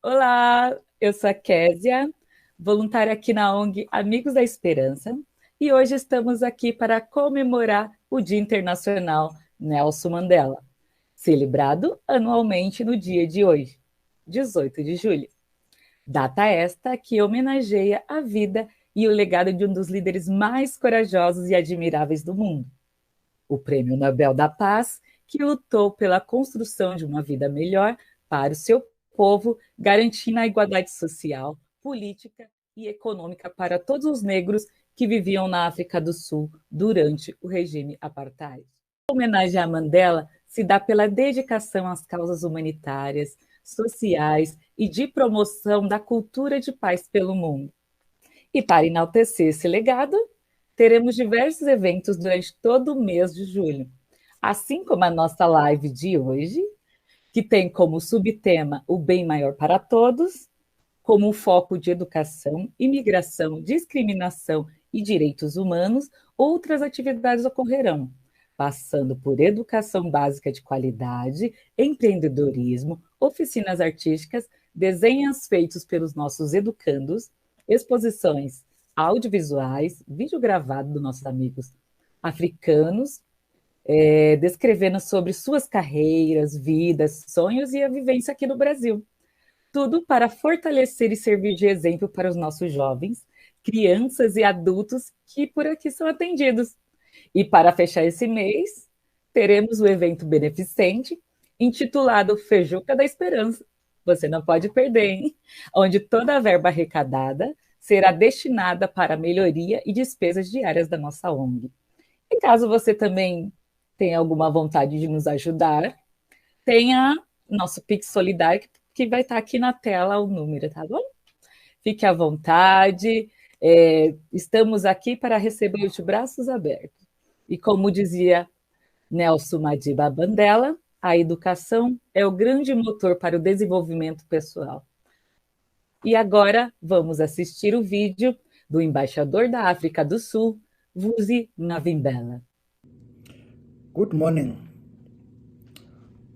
Olá, eu sou a Késia, voluntária aqui na ONG Amigos da Esperança, e hoje estamos aqui para comemorar o Dia Internacional Nelson Mandela, celebrado anualmente no dia de hoje, 18 de julho. Data esta que homenageia a vida e o legado de um dos líderes mais corajosos e admiráveis do mundo, o Prêmio Nobel da Paz, que lutou pela construção de uma vida melhor para o seu povo, garantindo a igualdade social, política e econômica para todos os negros que viviam na África do Sul durante o regime apartheid. A homenagem a Mandela se dá pela dedicação às causas humanitárias, sociais e de promoção da cultura de paz pelo mundo. E para enaltecer esse legado, teremos diversos eventos durante todo o mês de julho, assim como a nossa live de hoje, que tem como subtema o bem maior para todos, como um foco de educação, imigração, discriminação e direitos humanos. Outras atividades ocorrerão, passando por educação básica de qualidade, empreendedorismo, oficinas artísticas, desenhos feitos pelos nossos educandos, exposições audiovisuais, vídeo gravado dos nossos amigos africanos, descrevendo sobre suas carreiras, vidas, sonhos e a vivência aqui no Brasil. Tudo para fortalecer e servir de exemplo para os nossos jovens, crianças e adultos que por aqui são atendidos. E para fechar esse mês, teremos o evento beneficente intitulado Feijuca da Esperança. Você não pode perder, hein? Onde toda a verba arrecadada será destinada para a melhoria e despesas diárias da nossa ONG. E caso você também tenha alguma vontade de nos ajudar, tenha nosso Pix Solidário, que vai estar aqui na tela o número, tá bom? Fique à vontade, estamos aqui para receber de braços abertos. E como dizia Nelson Madiba Mandela, a educação é o grande motor para o desenvolvimento pessoal. E agora vamos assistir o vídeo do embaixador da África do Sul, Vusi Mavimbela. Good morning.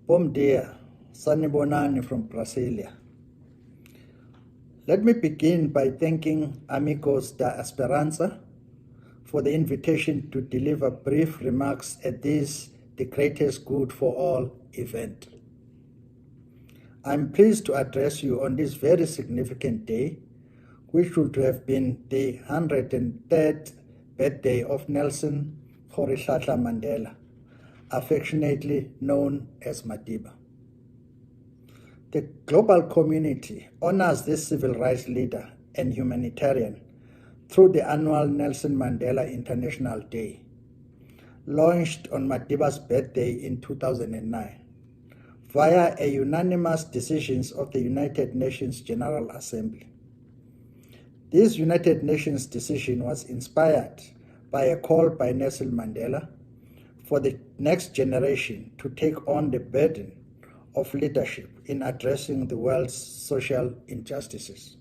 Bom dia. Sanibonani from Brasilia. Let me begin by thanking Amigos da Esperanza for the invitation to deliver brief remarks at this The Greatest Good for All event. I'm pleased to address you on this very significant day, which would have been the 103rd birthday of Nelson Rolihlahla Mandela, affectionately known as Madiba. The global community honors this civil rights leader and humanitarian through the annual Nelson Mandela International Day, launched on Madiba's birthday in 2009, via a unanimous decision of the United Nations General Assembly. This United Nations decision was inspired by a call by Nelson Mandela for the next generation to take on the burden of leadership in addressing the world's social injustices.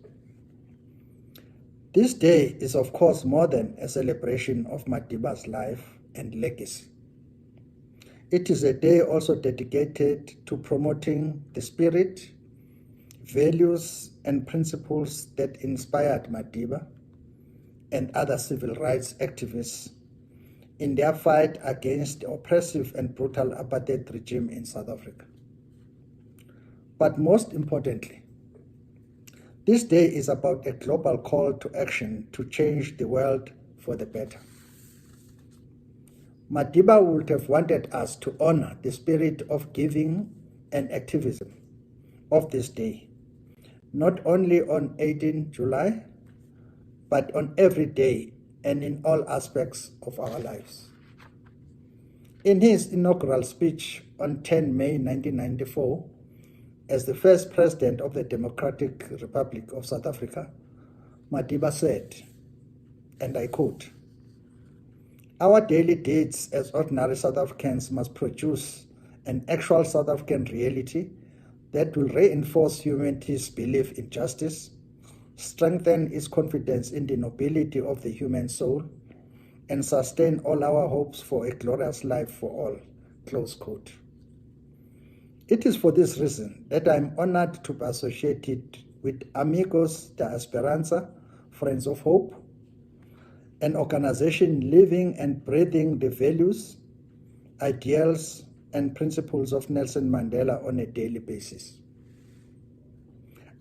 This day is, of course, more than a celebration of Madiba's life and legacy. It is a day also dedicated to promoting the spirit, values, and principles that inspired Madiba and other civil rights activists in their fight against the oppressive and brutal apartheid regime in South Africa. But most importantly, this day is about a global call to action to change the world for the better. Madiba would have wanted us to honor the spirit of giving and activism of this day, not only on 18 July, but on every day and in all aspects of our lives. In his inaugural speech on 10 May 1994, as the first president of the Democratic Republic of South Africa, Madiba said, and I quote, "Our daily deeds as ordinary South Africans must produce an actual South African reality that will reinforce humanity's belief in justice, strengthen its confidence in the nobility of the human soul, and sustain all our hopes for a glorious life for all." Close quote. It is for this reason that I'm honored to be associated with Amigos da Esperanza, Friends of Hope, an organization living and breathing the values, ideals, and principles of Nelson Mandela on a daily basis.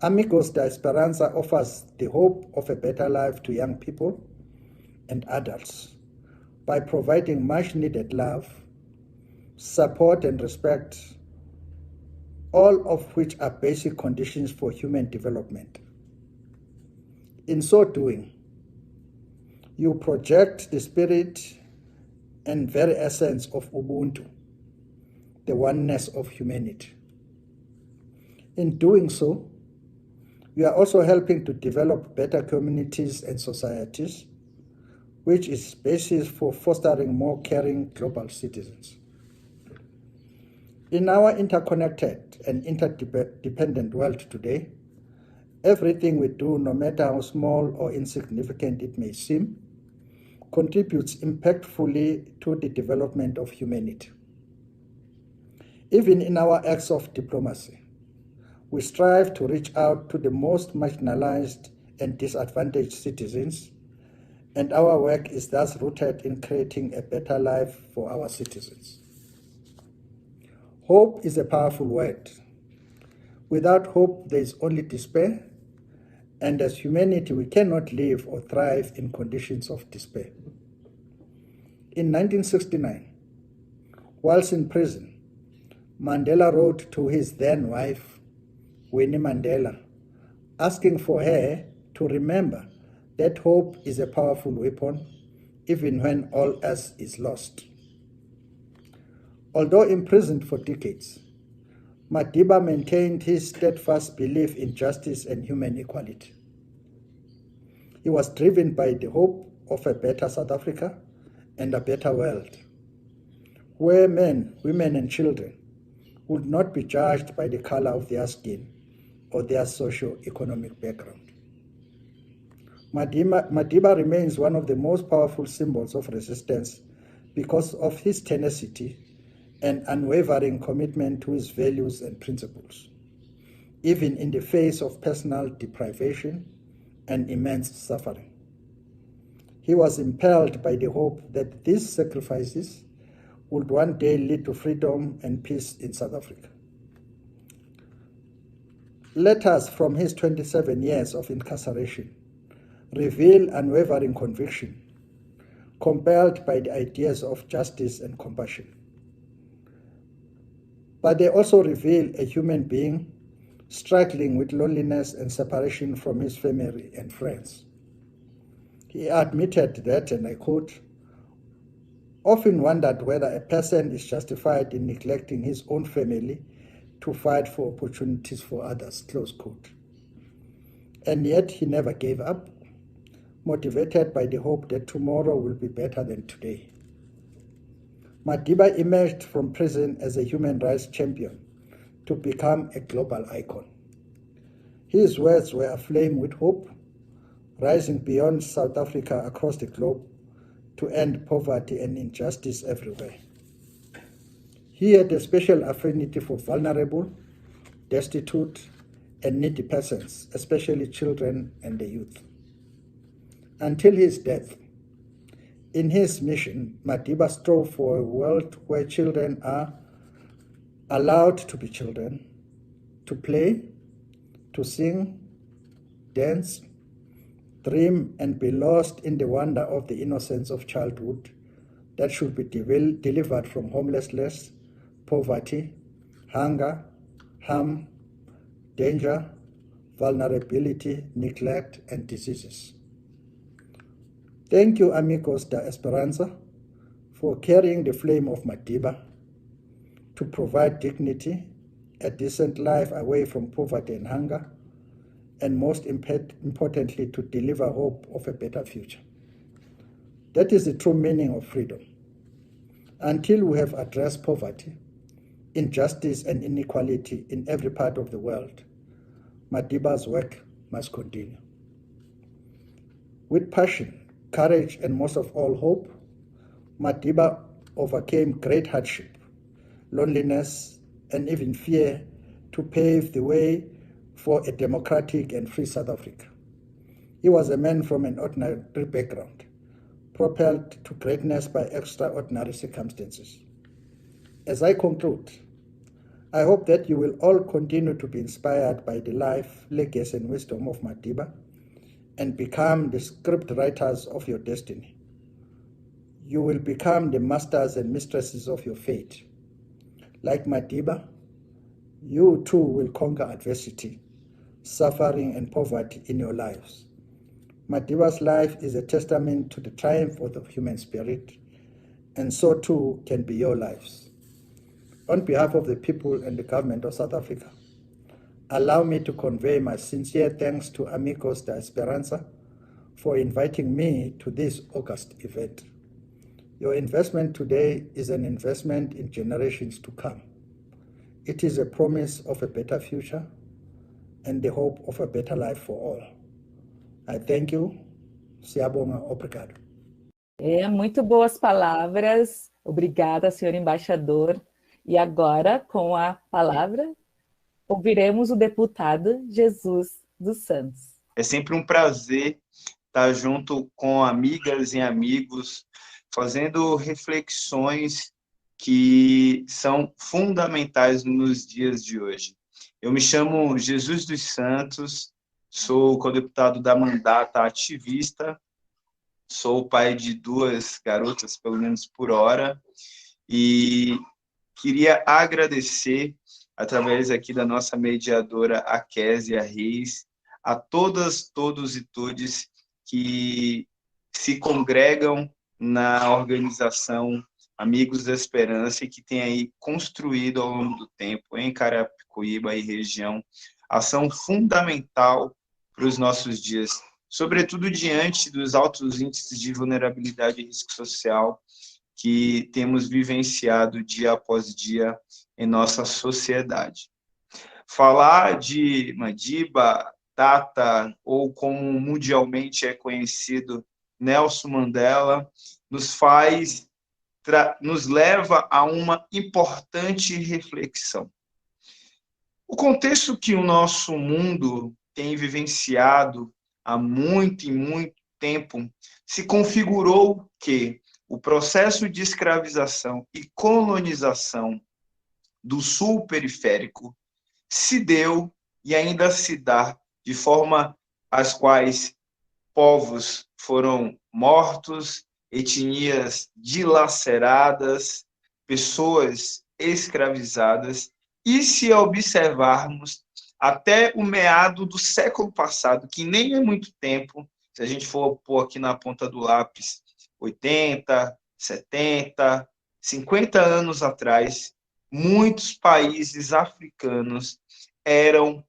Amigos da Esperanza offers the hope of a better life to young people and adults by providing much-needed love, support, and respect, all of which are basic conditions for human development. In so doing, you project the spirit and very essence of Ubuntu, the oneness of humanity. In doing so, we are also helping to develop better communities and societies, which is basis for fostering more caring global citizens. In our interconnected and interdependent world today, everything we do, no matter how small or insignificant it may seem, contributes impactfully to the development of humanity. Even in our acts of diplomacy, we strive to reach out to the most marginalized and disadvantaged citizens, and our work is thus rooted in creating a better life for our citizens. Hope is a powerful word. Without hope, there is only despair, and as humanity, we cannot live or thrive in conditions of despair. In 1969, whilst in prison, Mandela wrote to his then wife, Winnie Mandela, asking for her to remember that hope is a powerful weapon, even when all else is lost. Although imprisoned for decades, Madiba maintained his steadfast belief in justice and human equality. He was driven by the hope of a better South Africa and a better world, where men, women, and children would not be judged by the color of their skin or their socio-economic background. Madiba remains one of the most powerful symbols of resistance because of his tenacity and unwavering commitment to his values and principles, even in the face of personal deprivation and immense suffering. He was impelled by the hope that these sacrifices would one day lead to freedom and peace in South Africa. Letters from his 27 years of incarceration reveal unwavering conviction, compelled by the ideas of justice and compassion. But they also reveal a human being struggling with loneliness and separation from his family and friends. He admitted that, and I quote, "Often wondered whether a person is justified in neglecting his own family to fight for opportunities for others," close quote. And yet he never gave up, motivated by the hope that tomorrow will be better than today. Madiba emerged from prison as a human rights champion to become a global icon. His words were aflame with hope, rising beyond South Africa across the globe to end poverty and injustice everywhere. He had a special affinity for vulnerable, destitute, and needy persons, especially children and the youth. Until his death, in his mission, Madiba strove for a world where children are allowed to be children, to play, to sing, dance, dream, and be lost in the wonder of the innocence of childhood that should be delivered from homelessness, poverty, hunger, harm, danger, vulnerability, neglect, and diseases. Thank you, Amigos da Esperanza, for carrying the flame of Madiba to provide dignity, a decent life away from poverty and hunger, and most importantly, to deliver hope of a better future. That is the true meaning of freedom. Until we have addressed poverty, injustice, and inequality in every part of the world, Madiba's work must continue. With passion, courage, and most of all hope, Madiba overcame great hardship, loneliness, and even fear to pave the way for a democratic and free South Africa. He was a man from an ordinary background, propelled to greatness by extraordinary circumstances. As I conclude, I hope that you will all continue to be inspired by the life, legacy, and wisdom of Madiba and become the script writers of your destiny. You will become the masters and mistresses of your fate. Like Madiba, you too will conquer adversity, suffering, and poverty in your lives. Madiba's life is a testament to the triumph of the human spirit, and so too can be your lives. On behalf of the people and the government of South Africa, allow me to convey my sincere thanks to Amigos da Esperanza for inviting me to this August event. Your investment today is an investment in generations to come. It is a promise of a better future and the hope of a better life for all. I thank you. Siyabonga, obrigado. Muito boas palavras. Obrigada, senhor embaixador. E agora, com a palavra, ouviremos o deputado Jesus dos Santos. É sempre um prazer estar junto com amigas e amigos, fazendo reflexões que são fundamentais nos dias de hoje. Eu me chamo Jesus dos Santos, sou co-deputado da Mandata Ativista, sou pai de 2 garotas, pelo menos por hora, e queria agradecer, através aqui da nossa mediadora, a Késia Reis, a todas, todos e todes que se congregam na organização Amigos da Esperança e que tem aí construído ao longo do tempo, em Carapicuíba e região, ação fundamental para os nossos dias, sobretudo diante dos altos índices de vulnerabilidade e risco social que temos vivenciado dia após dia em nossa sociedade. Falar de Madiba, Tata, ou como mundialmente é conhecido, Nelson Mandela, nos leva a uma importante reflexão. O contexto que o nosso mundo tem vivenciado há muito e muito tempo se configurou que o processo de escravização e colonização do sul periférico se deu e ainda se dá de forma às quais povos foram mortos, etnias dilaceradas, pessoas escravizadas, e se observarmos até o meado do século passado, que nem é muito tempo, se a gente for pôr aqui na ponta do lápis, 80, 70, 50 anos atrás, muitos países africanos eram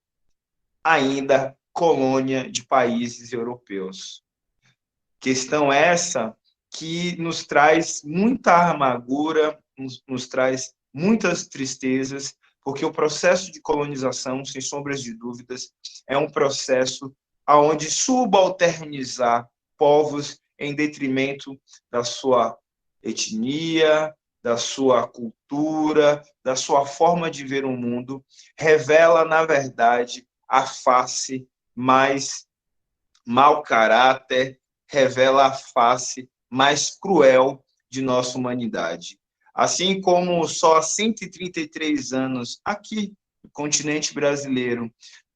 ainda colônia de países europeus. Questão essa que nos traz muita amargura, nos traz muitas tristezas, porque o processo de colonização, sem sombras de dúvidas, é um processo onde subalternizar povos em detrimento da sua etnia, da sua cultura, da sua forma de ver o mundo, revela, na verdade, a face mais mau caráter, revela a face mais cruel de nossa humanidade. Assim como só há 133 anos, aqui no continente brasileiro,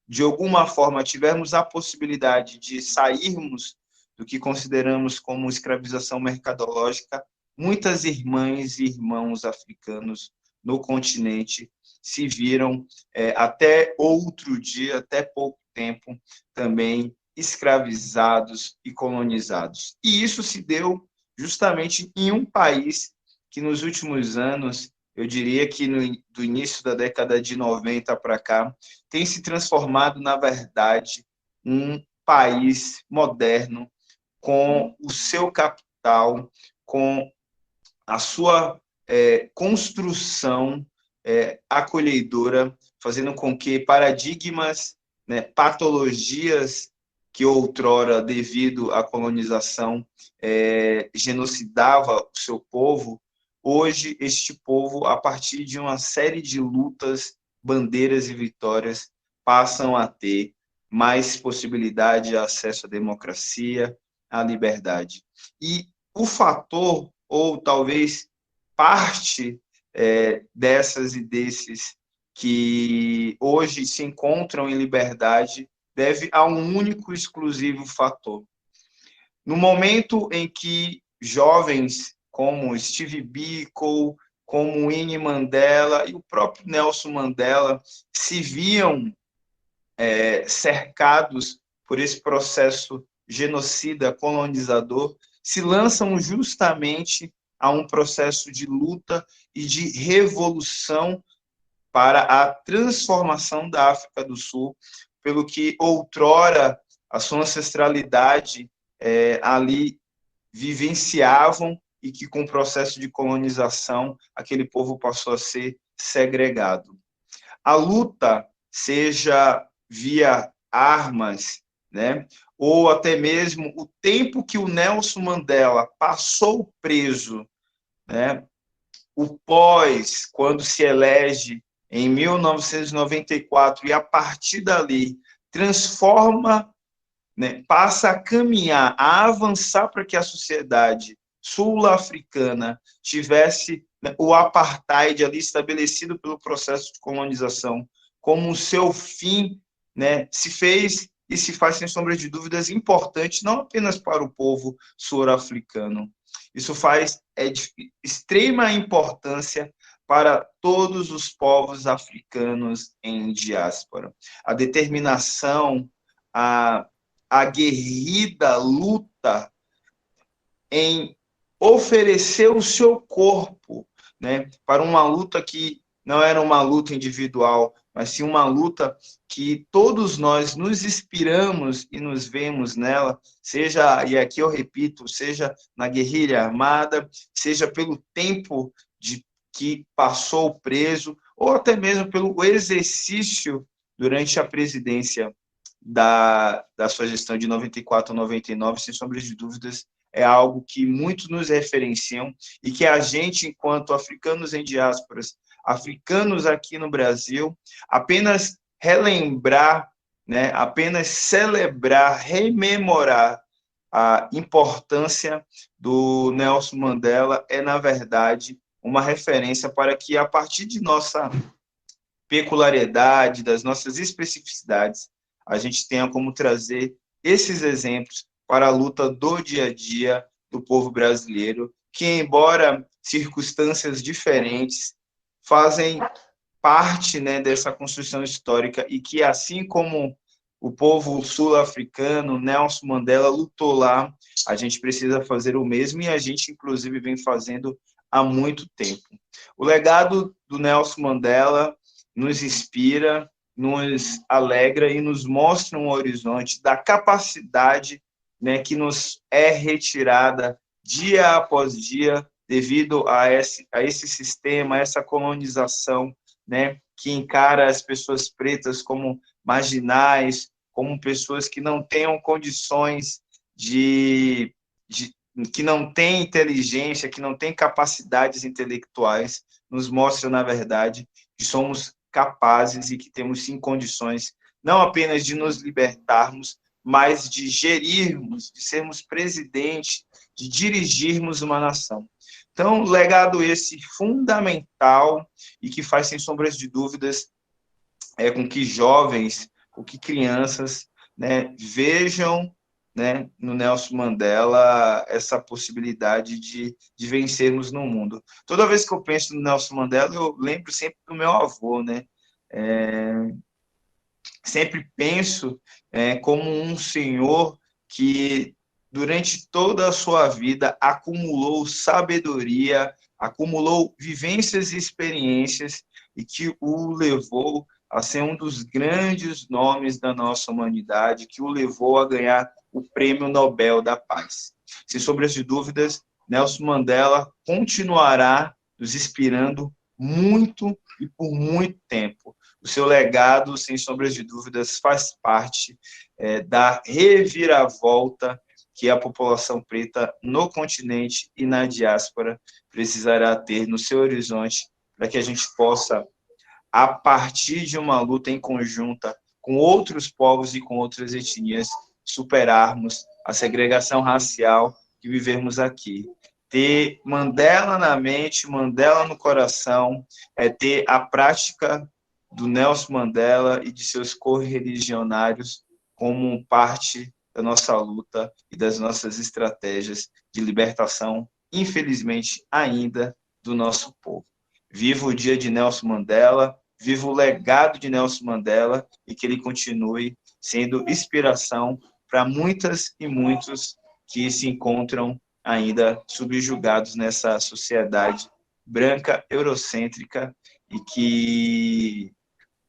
de alguma forma tivemos a possibilidade de sairmos do que consideramos como escravização mercadológica, muitas irmãs e irmãos africanos no continente se viram, até outro dia, até pouco tempo, também escravizados e colonizados. E isso se deu justamente em um país que nos últimos anos, eu diria que do início da década de 90 para cá, tem se transformado, na verdade, um país moderno, com o seu capital, com a sua construção acolhedora, fazendo com que paradigmas, patologias que outrora, devido à colonização, genocidava o seu povo, hoje este povo, a partir de uma série de lutas, bandeiras e vitórias, passam a ter mais possibilidade de acesso à democracia, à liberdade. E o fator, ou talvez parte dessas e desses que hoje se encontram em liberdade, deve a um único exclusivo fator. No momento em que jovens como Steve Biko, como Winnie Mandela e o próprio Nelson Mandela se viam cercados por esse processo genocida, colonizador, se lançam justamente a um processo de luta e de revolução para a transformação da África do Sul, pelo que outrora a sua ancestralidade ali vivenciavam e que com o processo de colonização aquele povo passou a ser segregado. A luta, seja via armas, né, ou até mesmo o tempo que o Nelson Mandela passou preso, né, o pós, quando se elege em 1994, e a partir dali transforma, né, passa a caminhar, a avançar para que a sociedade sul-africana tivesse, né, o apartheid ali estabelecido pelo processo de colonização como o seu fim, né, se fez e se faz, sem sombra de dúvidas, importante, não apenas para o povo sul-africano. Isso faz de extrema importância para todos os povos africanos em diáspora. A determinação, a aguerrida luta em oferecer o seu corpo, né, para uma luta que não era uma luta individual, mas sim uma luta que todos nós nos inspiramos e nos vemos nela, seja, e aqui eu repito, seja na guerrilha armada, seja pelo tempo que passou preso, ou até mesmo pelo exercício durante a presidência da sua gestão de 94 a 99, sem sombra de dúvidas, é algo que muitos nos referenciam e que a gente, enquanto africanos em diásporas, africanos aqui no Brasil, apenas relembrar, né, apenas celebrar, rememorar a importância do Nelson Mandela é, na verdade, uma referência para que, a partir de nossa peculiaridade, das nossas especificidades, a gente tenha como trazer esses exemplos para a luta do dia a dia do povo brasileiro, que, embora circunstâncias diferentes, fazem parte, né, dessa construção histórica e que, assim como o povo sul-africano, Nelson Mandela, lutou lá, a gente precisa fazer o mesmo e a gente, inclusive, vem fazendo há muito tempo. O legado do Nelson Mandela nos inspira, nos alegra e nos mostra um horizonte da capacidade, né, que nos é retirada dia após dia devido a esse sistema, a essa colonização, né, que encara as pessoas pretas como marginais, como pessoas que não tenham condições que não têm inteligência, que não têm capacidades intelectuais, nos mostra, na verdade, que somos capazes e que temos, sim, condições, não apenas de nos libertarmos, mas de gerirmos, de sermos presidente, de dirigirmos uma nação. Então, legado esse fundamental e que faz, sem sombras de dúvidas, com que jovens, com que crianças, né, vejam, né, no Nelson Mandela essa possibilidade de vencermos no mundo. Toda vez que eu penso no Nelson Mandela, eu lembro sempre do meu avô, né? Sempre penso como um senhor que, durante toda a sua vida, acumulou sabedoria, acumulou vivências e experiências e que o levou a ser um dos grandes nomes da nossa humanidade, que o levou a ganhar o Prêmio Nobel da Paz. Sem sombras de dúvidas, Nelson Mandela continuará nos inspirando muito e por muito tempo. O seu legado, sem sombras de dúvidas, faz parte da reviravolta que a população preta no continente e na diáspora precisará ter no seu horizonte para que a gente possa, a partir de uma luta em conjunta com outros povos e com outras etnias, superarmos a segregação racial que vivemos aqui. Ter Mandela na mente, Mandela no coração, é ter a prática do Nelson Mandela e de seus correligionários como parte da nossa luta e das nossas estratégias de libertação, infelizmente, ainda do nosso povo. Viva o dia de Nelson Mandela, viva o legado de Nelson Mandela e que ele continue sendo inspiração para muitas e muitos que se encontram ainda subjugados nessa sociedade branca, eurocêntrica, e que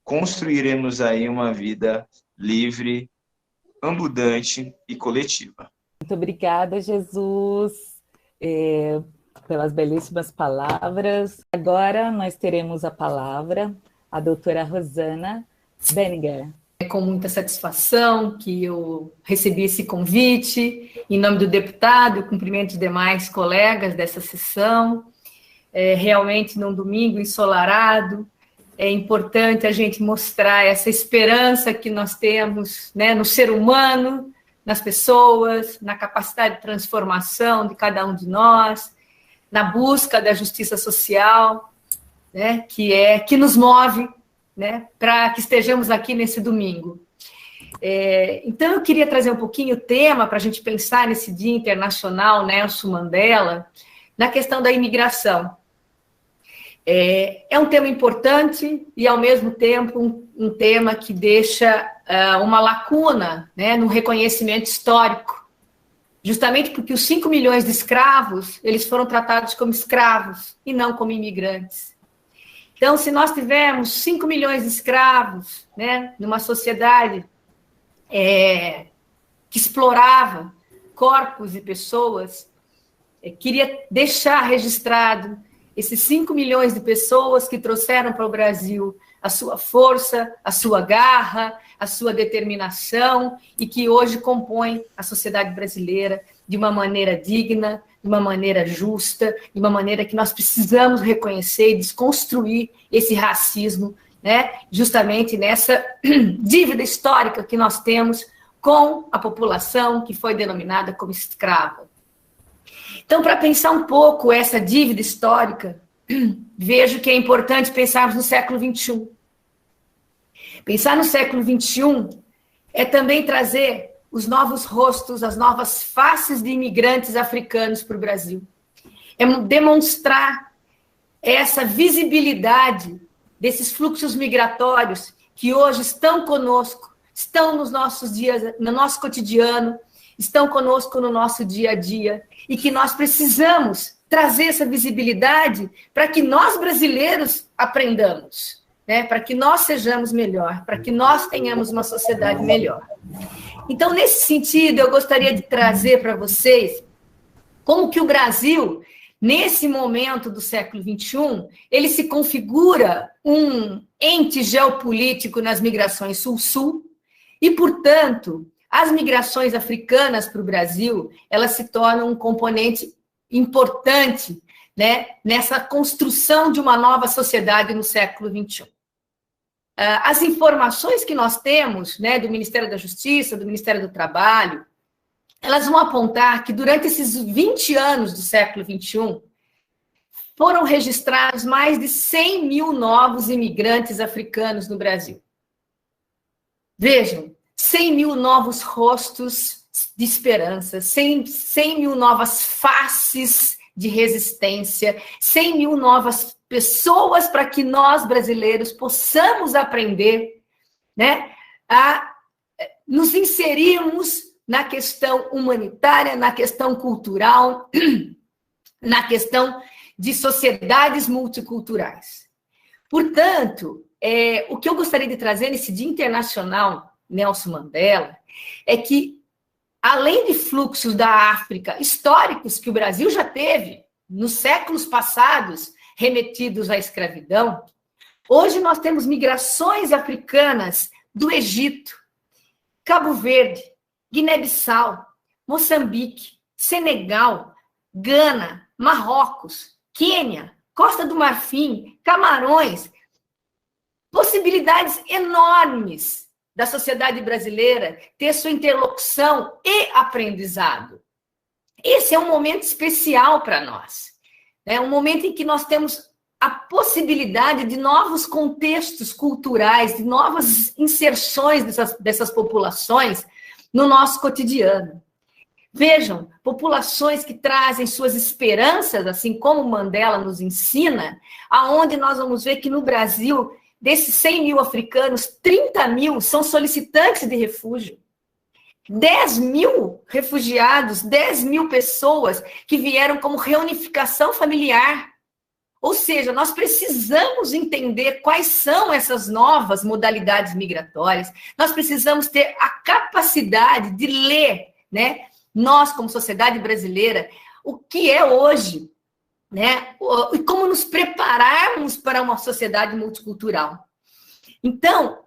construiremos aí uma vida livre, abundante e coletiva. Muito obrigada, Jesus, pelas belíssimas palavras. Agora nós teremos a palavra a doutora Rosana Benninger. É com muita satisfação que eu recebi esse convite. Em nome do deputado, eu cumprimento os demais colegas dessa sessão. Realmente, num domingo ensolarado, é importante a gente mostrar essa esperança que nós temos, né, no ser humano, nas pessoas, na capacidade de transformação de cada um de nós, na busca da justiça social, né, que nos move, né, para que estejamos aqui nesse domingo. Então, eu queria trazer um pouquinho o tema para a gente pensar nesse Dia Internacional Nelson Mandela, na questão da imigração. É um tema importante e, ao mesmo tempo, um tema que deixa uma lacuna, né, no reconhecimento histórico, justamente porque os 5 milhões de escravos, eles foram tratados como escravos e não como imigrantes. Então, se nós tivermos 5 milhões de escravos, né, numa sociedade que explorava corpos e pessoas, queria deixar registrado esses 5 milhões de pessoas que trouxeram para o Brasil a sua força, a sua garra, a sua determinação e que hoje compõem a sociedade brasileira de uma maneira digna, de uma maneira justa, de uma maneira que nós precisamos reconhecer e desconstruir esse racismo, né, justamente nessa dívida histórica que nós temos com a população que foi denominada como escrava. Então, para pensar um pouco essa dívida histórica, vejo que é importante pensarmos no século XXI. Pensar no século XXI é também trazer os novos rostos, as novas faces de imigrantes africanos para o Brasil. É demonstrar essa visibilidade desses fluxos migratórios que hoje estão conosco, estão nos nossos dias, no nosso cotidiano, estão conosco no nosso dia a dia, e que nós precisamos trazer essa visibilidade para que nós, brasileiros, aprendamos, né? Para que nós sejamos melhor, para que nós tenhamos uma sociedade melhor. Então, nesse sentido, eu gostaria de trazer para vocês como que o Brasil, nesse momento do século XXI, ele se configura um ente geopolítico nas migrações sul-sul e, portanto, as migrações africanas para o Brasil, elas se tornam um componente importante, né, nessa construção de uma nova sociedade no século XXI. As informações que nós temos, né, do Ministério da Justiça, do Ministério do Trabalho, elas vão apontar que durante esses 20 anos do século XXI, foram registrados mais de 100 mil novos imigrantes africanos no Brasil. Vejam, 100 mil novos rostos de esperança, 100 mil novas faces de resistência, 100 mil novas pessoas para que nós, brasileiros, possamos aprender, né, a nos inserirmos na questão humanitária, na questão cultural, na questão de sociedades multiculturais. Portanto, o que eu gostaria de trazer nesse Dia Internacional Nelson Mandela é que, além de fluxos da África históricos que o Brasil já teve nos séculos passados, remetidos à escravidão, hoje nós temos migrações africanas do Egito, Cabo Verde, Guiné-Bissau, Moçambique, Senegal, Gana, Marrocos, Quênia, Costa do Marfim, Camarões, possibilidades enormes da sociedade brasileira ter sua interlocução e aprendizado. Esse é um momento especial para nós. É um momento em que nós temos a possibilidade de novos contextos culturais, de novas inserções dessas populações no nosso cotidiano. Vejam, populações que trazem suas esperanças, assim como Mandela nos ensina, aonde nós vamos ver que no Brasil, desses 100 mil africanos, 30 mil são solicitantes de refúgio. 10 mil refugiados, 10 mil pessoas que vieram como reunificação familiar. Ou seja, nós precisamos entender quais são essas novas modalidades migratórias, nós precisamos ter a capacidade de ler, né, nós como sociedade brasileira, o que é hoje, né, e como nos prepararmos para uma sociedade multicultural. Então,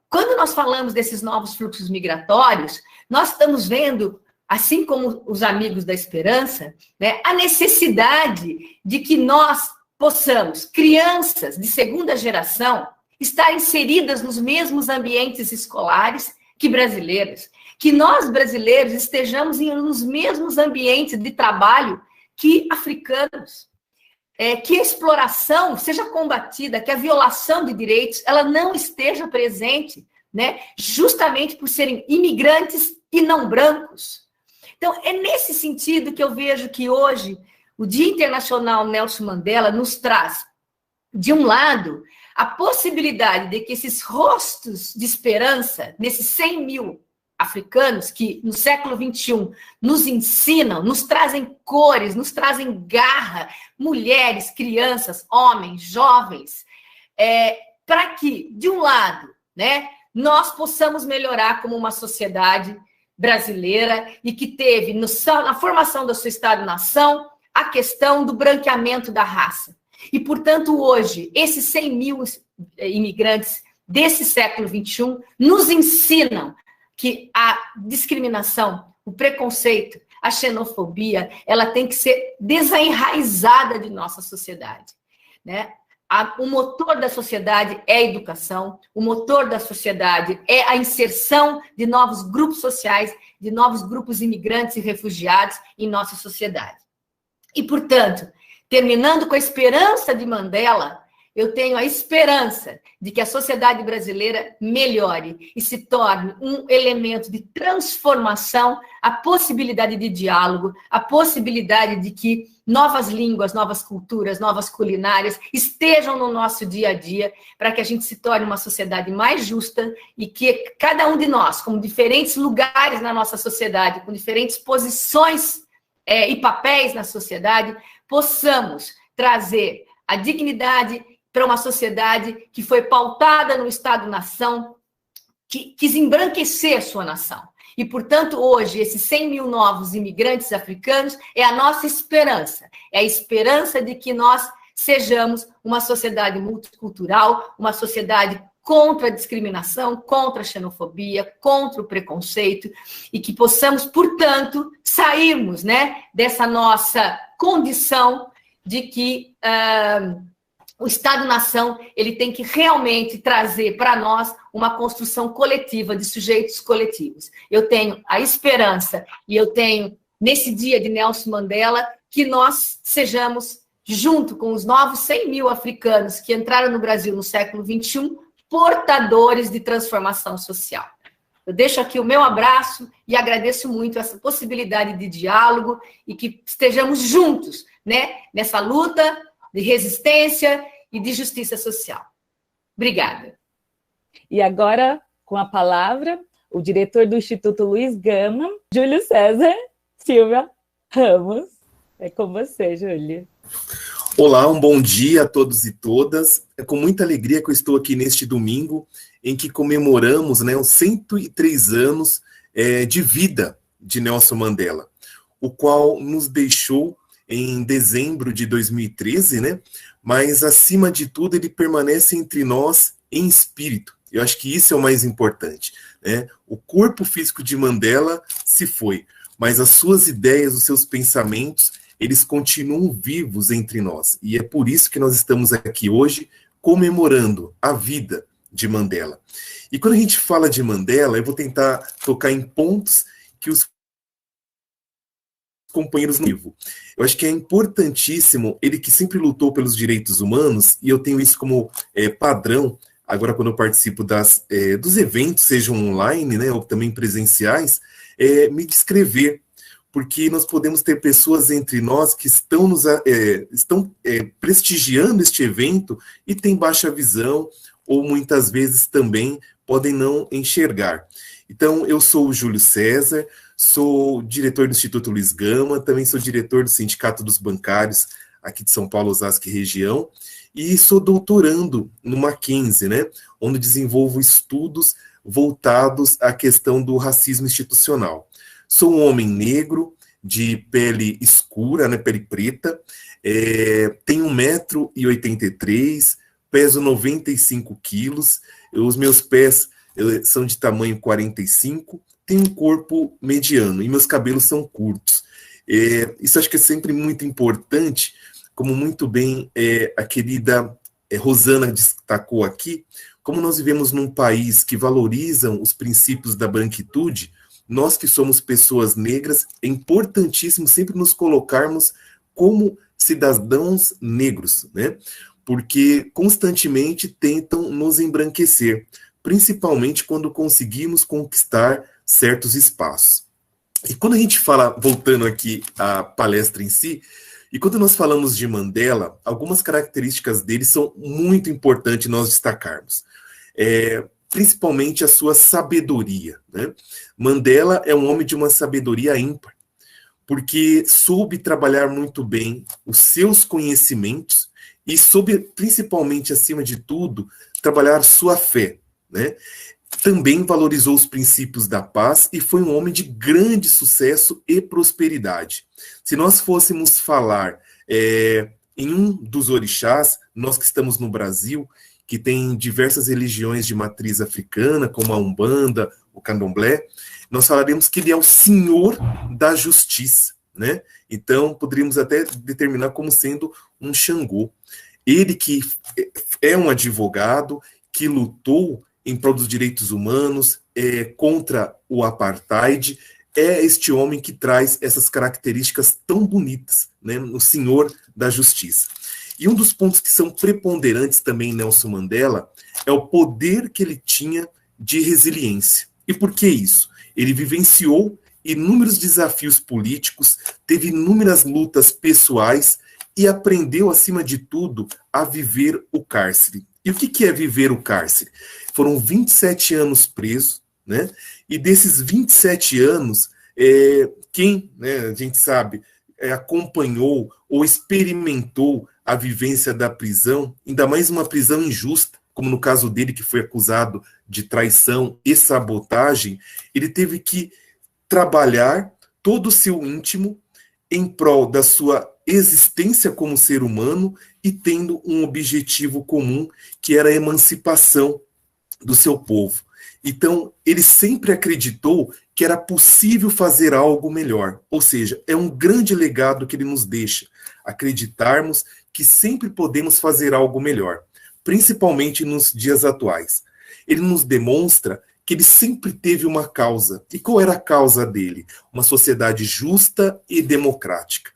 quando nós falamos desses novos fluxos migratórios, nós estamos vendo, assim como os amigos da esperança, né, a necessidade de que nós possamos, crianças de segunda geração, estar inseridas nos mesmos ambientes escolares que brasileiros, que nós brasileiros estejamos nos mesmos ambientes de trabalho que africanos, que a exploração seja combatida, que a violação de direitos ela não esteja presente, né, justamente por serem imigrantes e não brancos. Então, é nesse sentido que eu vejo que hoje o Dia Internacional Nelson Mandela nos traz, de um lado, a possibilidade de que esses rostos de esperança, nesses 100 mil africanos que no século XXI nos ensinam, nos trazem cores, nos trazem garra, mulheres, crianças, homens, jovens, para que, de um lado, né, nós possamos melhorar como uma sociedade brasileira e que teve na formação da sua Estado-nação a questão do branqueamento da raça. E, portanto, hoje, esses 100 mil imigrantes desse século XXI nos ensinam que a discriminação, o preconceito, a xenofobia, ela tem que ser desenraizada de nossa sociedade, né? O motor da sociedade é a educação, o motor da sociedade é a inserção de novos grupos sociais, de novos grupos imigrantes e refugiados em nossa sociedade. E, portanto, terminando com a esperança de Mandela, eu tenho a esperança de que a sociedade brasileira melhore e se torne um elemento de transformação, a possibilidade de diálogo, a possibilidade de que novas línguas, novas culturas, novas culinárias estejam no nosso dia a dia, para que a gente se torne uma sociedade mais justa e que cada um de nós, com diferentes lugares na nossa sociedade, com diferentes posições e papéis na sociedade, possamos trazer a dignidade para uma sociedade que foi pautada no Estado-nação, que quis embranquecer sua nação. E, portanto, hoje, esses 100 mil novos imigrantes africanos é a nossa esperança. É a esperança de que nós sejamos uma sociedade multicultural, uma sociedade contra a discriminação, contra a xenofobia, contra o preconceito, e que possamos, portanto, sairmos, né, dessa nossa condição de que o Estado-nação ele tem que realmente trazer para nós uma construção coletiva de sujeitos coletivos. Eu tenho a esperança e eu tenho, nesse dia de Nelson Mandela, que nós sejamos, junto com os novos 100 mil africanos que entraram no Brasil no século XXI, portadores de transformação social. Eu deixo aqui o meu abraço e agradeço muito essa possibilidade de diálogo e que estejamos juntos, né, nessa luta de resistência e de justiça social. Obrigada. E agora, com a palavra, o diretor do Instituto Luiz Gama, Júlio César Silva Ramos. É com você, Júlio. Olá, um bom dia a todos e todas. É com muita alegria que eu estou aqui neste domingo, em que comemoramos, né, os 103 anos de vida de Nelson Mandela, o qual nos deixou em dezembro de 2013, né? Mas, acima de tudo, ele permanece entre nós em espírito. Eu acho que isso é o mais importante, né? O corpo físico de Mandela se foi, mas as suas ideias, os seus pensamentos, eles continuam vivos entre nós. E é por isso que nós estamos aqui hoje comemorando a vida de Mandela. E quando a gente fala de Mandela, eu vou tentar tocar em pontos que os companheiros no livro. Eu acho que é importantíssimo, ele que sempre lutou pelos direitos humanos, e eu tenho isso como padrão, agora quando eu participo dos eventos, sejam online, né, ou também presenciais, me descrever, porque nós podemos ter pessoas entre nós que estão prestigiando este evento e têm baixa visão, ou muitas vezes também podem não enxergar. Então, eu sou o Júlio César, sou diretor do Instituto Luiz Gama, também sou diretor do Sindicato dos Bancários, aqui de São Paulo, Osasco e região, e sou doutorando no Mackenzie, né, onde desenvolvo estudos voltados à questão do racismo institucional. Sou um homem negro, de pele escura, né, pele preta, tenho 1,83 m, peso 95 quilos, os meus pés são de tamanho 45, tenho um corpo mediano e meus cabelos são curtos. Isso acho que é sempre muito importante, como muito bem a querida Rosana destacou aqui, como nós vivemos num país que valorizam os princípios da branquitude, nós que somos pessoas negras, é importantíssimo sempre nos colocarmos como cidadãos negros, né? Porque constantemente tentam nos embranquecer, principalmente quando conseguimos conquistar certos espaços. E quando a gente fala, voltando aqui à palestra em si, e quando nós falamos de Mandela, algumas características dele são muito importantes nós destacarmos. Principalmente a sua sabedoria, né? Mandela é um homem de uma sabedoria ímpar, porque soube trabalhar muito bem os seus conhecimentos e soube, principalmente, acima de tudo, trabalhar sua fé, né? Também valorizou os princípios da paz e foi um homem de grande sucesso e prosperidade. Se nós fôssemos falar em um dos orixás, nós que estamos no Brasil, que tem diversas religiões de matriz africana, como a Umbanda, o Candomblé, nós falaremos que ele é o senhor da justiça, né? Então, poderíamos até determinar como sendo um Xangô. Ele que é um advogado, que lutou em prol dos direitos humanos, contra o apartheid, é este homem que traz essas características tão bonitas, né, no senhor da justiça. E um dos pontos que são preponderantes também em Nelson Mandela é o poder que ele tinha de resiliência. E por que isso? Ele vivenciou inúmeros desafios políticos, teve inúmeras lutas pessoais e aprendeu, acima de tudo, a viver o cárcere. E o que é viver o cárcere? Foram 27 anos preso, né? E desses 27 anos, quem, né, a gente sabe, acompanhou ou experimentou a vivência da prisão, ainda mais uma prisão injusta, como no caso dele, que foi acusado de traição e sabotagem, ele teve que trabalhar todo o seu íntimo em prol da sua existência como ser humano e tendo um objetivo comum, que era a emancipação do seu povo. Então, ele sempre acreditou que era possível fazer algo melhor. Ou seja, é um grande legado que ele nos deixa, acreditarmos que sempre podemos fazer algo melhor, principalmente nos dias atuais. Ele nos demonstra que ele sempre teve uma causa. E qual era a causa dele? Uma sociedade justa e democrática.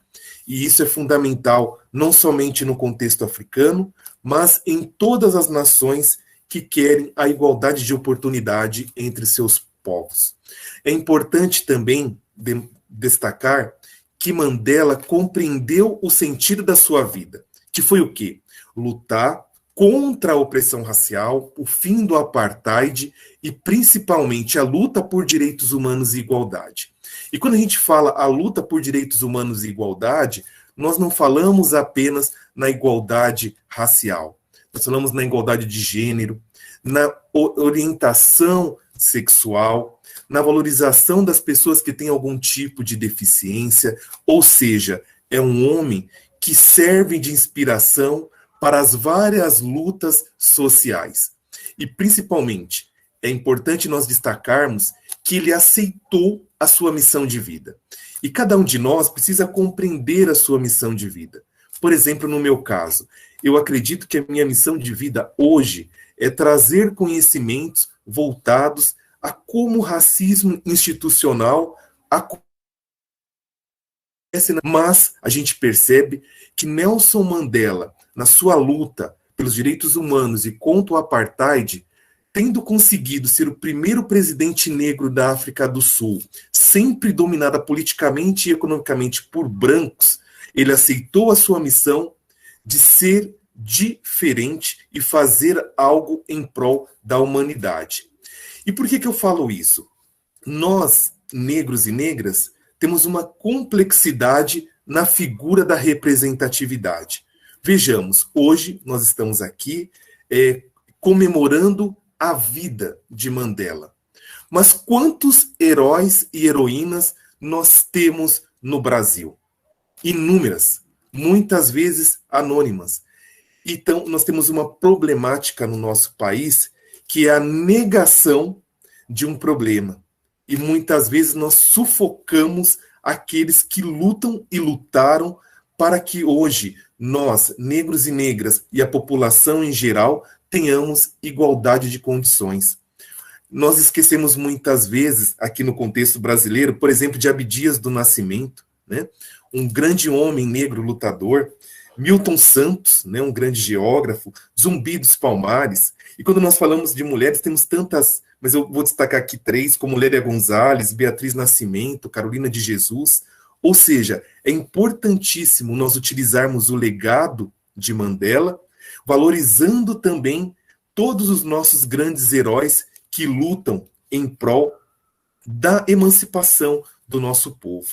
E isso é fundamental, não somente no contexto africano, mas em todas as nações que querem a igualdade de oportunidade entre seus povos. É importante também destacar que Mandela compreendeu o sentido da sua vida, que foi o quê? Lutar contra a opressão racial, o fim do apartheid e, principalmente, a luta por direitos humanos e igualdade. E quando a gente fala a luta por direitos humanos e igualdade, nós não falamos apenas na igualdade racial. Nós falamos na igualdade de gênero, na orientação sexual, na valorização das pessoas que têm algum tipo de deficiência, ou seja, é um homem que serve de inspiração para as várias lutas sociais. E, principalmente, é importante nós destacarmos que ele aceitou a sua missão de vida. E cada um de nós precisa compreender a sua missão de vida. Por exemplo, no meu caso, eu acredito que a minha missão de vida hoje é trazer conhecimentos voltados a como o racismo institucional acontece. Mas a gente percebe que Nelson Mandela, na sua luta pelos direitos humanos e contra o apartheid, tendo conseguido ser o primeiro presidente negro da África do Sul, sempre dominada politicamente e economicamente por brancos, ele aceitou a sua missão de ser diferente e fazer algo em prol da humanidade. E por que eu falo isso? Nós, negros e negras, temos uma complexidade na figura da representatividade. Vejamos, hoje nós estamos aqui comemorando a vida de Mandela. Mas quantos heróis e heroínas nós temos no Brasil? Inúmeras, muitas vezes anônimas. Então, nós temos uma problemática no nosso país que é a negação de um problema. E muitas vezes nós sufocamos aqueles que lutam e lutaram para que hoje nós, negros e negras, e a população em geral, tenhamos igualdade de condições. Nós esquecemos muitas vezes, aqui no contexto brasileiro, por exemplo, de Abdias do Nascimento, né? Um grande homem negro lutador, Milton Santos, né? Um grande geógrafo, Zumbi dos Palmares. E quando nós falamos de mulheres, temos tantas, mas eu vou destacar aqui 3, como Lélia Gonzalez, Beatriz Nascimento, Carolina de Jesus. Ou seja, é importantíssimo nós utilizarmos o legado de Mandela, valorizando também todos os nossos grandes heróis que lutam em prol da emancipação do nosso povo.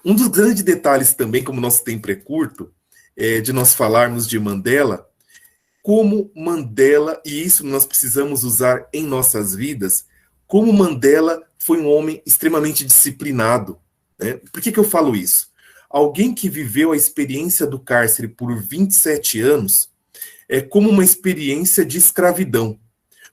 Um dos grandes detalhes também, como nosso tempo é curto, de nós falarmos de Mandela, como Mandela, e isso nós precisamos usar em nossas vidas, como Mandela foi um homem extremamente disciplinado. Né? Por que eu falo isso? Alguém que viveu a experiência do cárcere por 27 anos é como uma experiência de escravidão,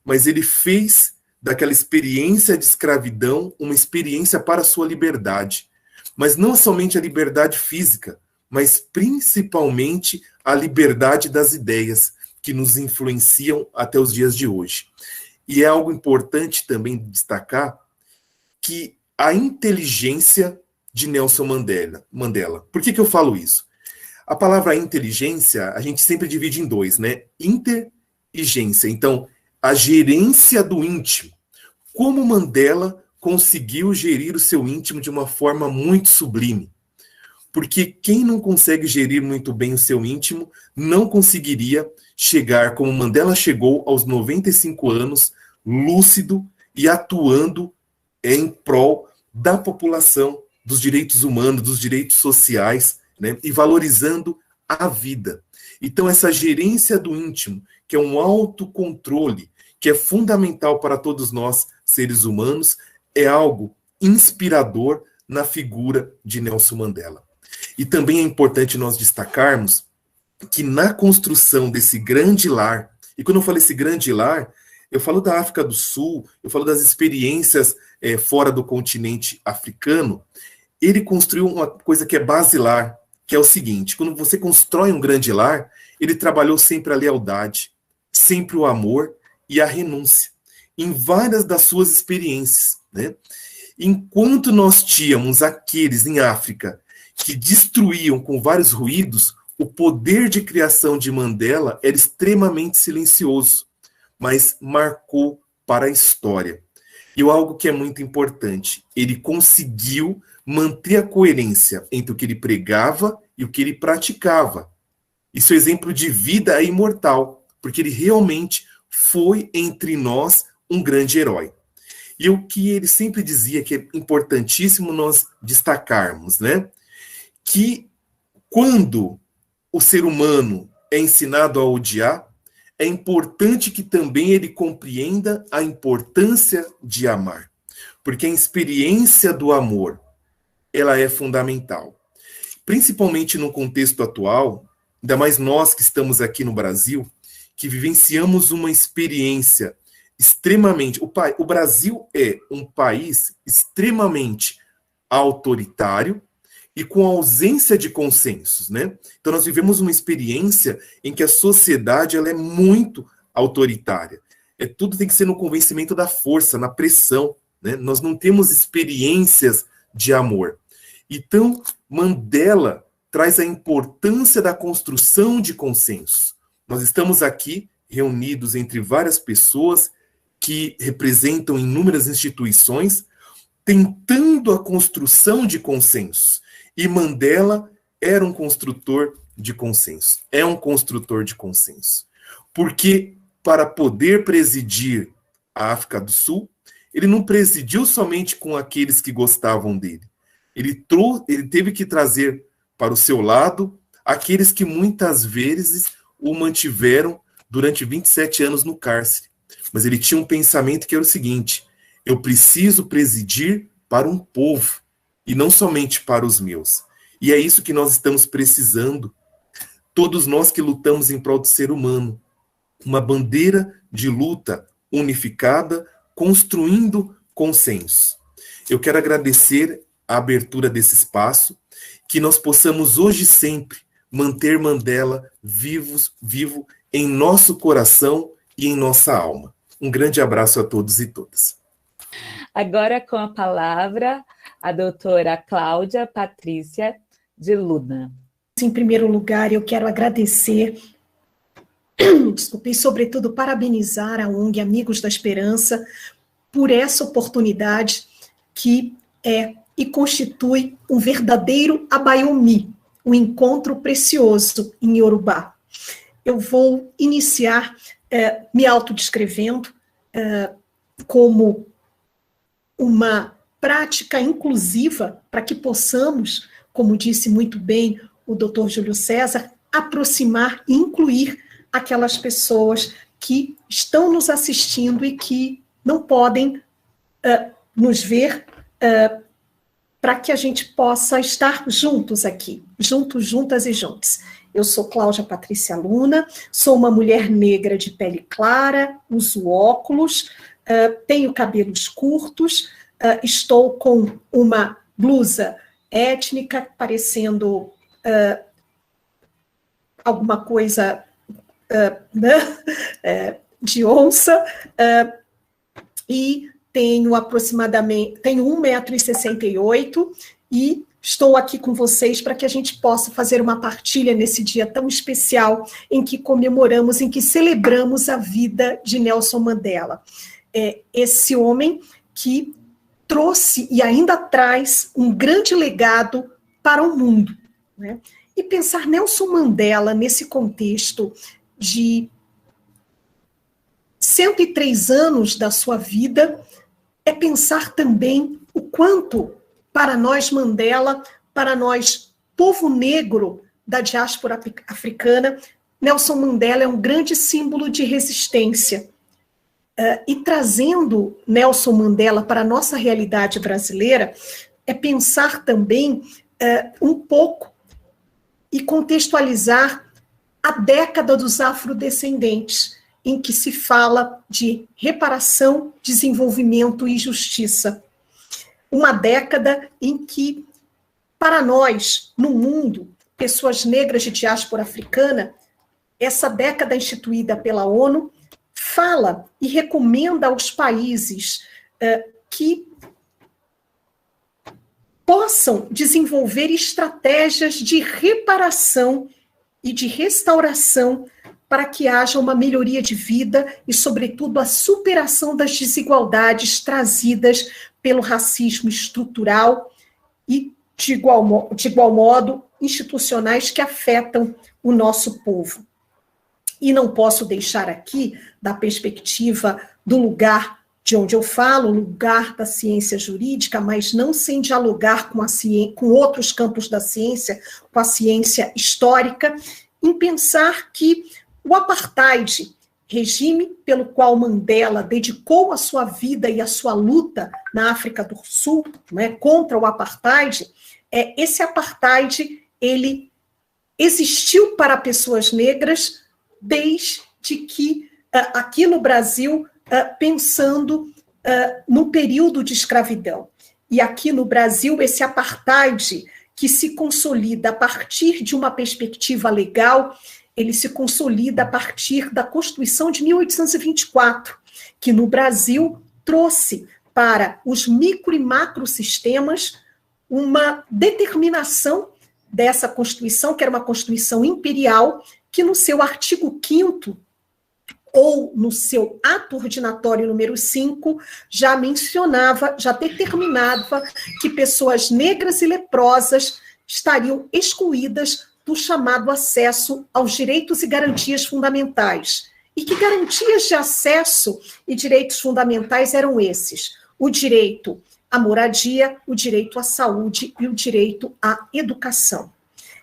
mas ele fez daquela experiência de escravidão uma experiência para a sua liberdade. Mas não somente a liberdade física, mas principalmente a liberdade das ideias que nos influenciam até os dias de hoje. E é algo importante também destacar que a inteligência de Nelson Mandela. Por que eu falo isso? A palavra inteligência, a gente sempre divide em 2, né? Inteligência. Então, a gerência do íntimo. Como Mandela conseguiu gerir o seu íntimo de uma forma muito sublime. Porque quem não consegue gerir muito bem o seu íntimo não conseguiria chegar como Mandela chegou aos 95 anos, lúcido e atuando em prol da população, dos direitos humanos, dos direitos sociais, né, e valorizando a vida. Então, essa gerência do íntimo, que é um autocontrole, que é fundamental para todos nós, seres humanos, é algo inspirador na figura de Nelson Mandela. E também é importante nós destacarmos que na construção desse grande lar, e quando eu falo esse grande lar, eu falo da África do Sul, eu falo das experiências fora do continente africano, ele construiu uma coisa que é basilar, que é o seguinte: quando você constrói um grande lar, ele trabalhou sempre a lealdade, sempre o amor e a renúncia, em várias das suas experiências, né? Enquanto nós tínhamos aqueles em África que destruíam com vários ruídos, o poder de criação de Mandela era extremamente silencioso, mas marcou para a história. E algo que é muito importante, ele conseguiu manter a coerência entre o que ele pregava e o que ele praticava. Isso é exemplo de vida imortal, porque ele realmente foi entre nós um grande herói. E o que ele sempre dizia, que é importantíssimo nós destacarmos, né? Que quando o ser humano é ensinado a odiar, é importante que também ele compreenda a importância de amar. Porque a experiência do amor, ela é fundamental. Principalmente no contexto atual, ainda mais nós que estamos aqui no Brasil, que vivenciamos uma experiência extremamente... O Brasil é um país extremamente autoritário e com ausência de consensos, né? Então nós vivemos uma experiência em que a sociedade ela é muito autoritária. Tudo tem que ser no convencimento da força, na pressão, né? Nós não temos experiências de amor. Então, Mandela traz a importância da construção de consensos. Nós estamos aqui reunidos entre várias pessoas que representam inúmeras instituições, tentando a construção de consensos. E Mandela era um construtor de consenso, é um construtor de consenso. Porque para poder presidir a África do Sul, ele não presidiu somente com aqueles que gostavam dele. Ele teve que trazer para o seu lado aqueles que muitas vezes o mantiveram durante 27 anos no cárcere. Mas ele tinha um pensamento que era o seguinte: eu preciso presidir para um povo, e não somente para os meus. E é isso que nós estamos precisando. Todos nós que lutamos em prol do ser humano. Uma bandeira de luta unificada, construindo consenso. Eu quero agradecer a abertura desse espaço, que nós possamos hoje e sempre manter Mandela vivo em nosso coração e em nossa alma. Um grande abraço a todos e todas. Agora com a palavra a doutora Cláudia Patrícia de Luna. Em primeiro lugar, eu quero agradecer, e sobretudo parabenizar a ONG Amigos da Esperança por essa oportunidade que é e constitui um verdadeiro Abayomi, um encontro precioso em Iorubá. Eu vou iniciar me autodescrevendo como uma prática inclusiva para que possamos, como disse muito bem o Dr. Júlio César, aproximar e incluir aquelas pessoas que estão nos assistindo e que não podem nos ver, para que a gente possa estar juntos aqui, juntas e juntos. Eu sou Cláudia Patrícia Luna, sou uma mulher negra de pele clara, uso óculos, tenho cabelos curtos, estou com uma blusa étnica, parecendo alguma coisa de onça, e tenho aproximadamente 1,68 m e estou aqui com vocês para que a gente possa fazer uma partilha nesse dia tão especial em que comemoramos, em que celebramos a vida de Nelson Mandela. Esse homem que trouxe e ainda traz um grande legado para o mundo, né? E pensar Nelson Mandela nesse contexto de 103 anos da sua vida é pensar também o quanto, para nós Mandela, para nós povo negro da diáspora africana, Nelson Mandela é um grande símbolo de resistência. E trazendo Nelson Mandela para a nossa realidade brasileira, é pensar também um pouco e contextualizar a década dos afrodescendentes, em que se fala de reparação, desenvolvimento e justiça. Uma década em que, para nós, no mundo, pessoas negras de diáspora africana, essa década instituída pela ONU fala e recomenda aos países que possam desenvolver estratégias de reparação e de restauração para que haja uma melhoria de vida e, sobretudo, a superação das desigualdades trazidas pelo racismo estrutural e, de igual modo, institucionais que afetam o nosso povo. E não posso deixar aqui, da perspectiva do lugar de onde eu falo, o lugar da ciência jurídica, mas não sem dialogar com outros campos da ciência, com a ciência histórica, em pensar que o apartheid, regime pelo qual Mandela dedicou a sua vida e a sua luta na África do Sul, né, contra o apartheid, esse apartheid, ele existiu para pessoas negras desde que, aqui no Brasil, pensando no período de escravidão. e aqui no Brasil, esse apartheid que se consolida a partir de uma perspectiva legal, ele se consolida a partir da Constituição de 1824, que no Brasil trouxe para os micro e macrosistemas uma determinação dessa Constituição, que era uma Constituição imperial, que no seu artigo 5º, ou no seu ato ordinatório número 5, já mencionava, já determinava que pessoas negras e leprosas estariam excluídas do chamado acesso aos direitos e garantias fundamentais. E que garantias de acesso e direitos fundamentais eram esses? O direito à moradia, o direito à saúde e o direito à educação.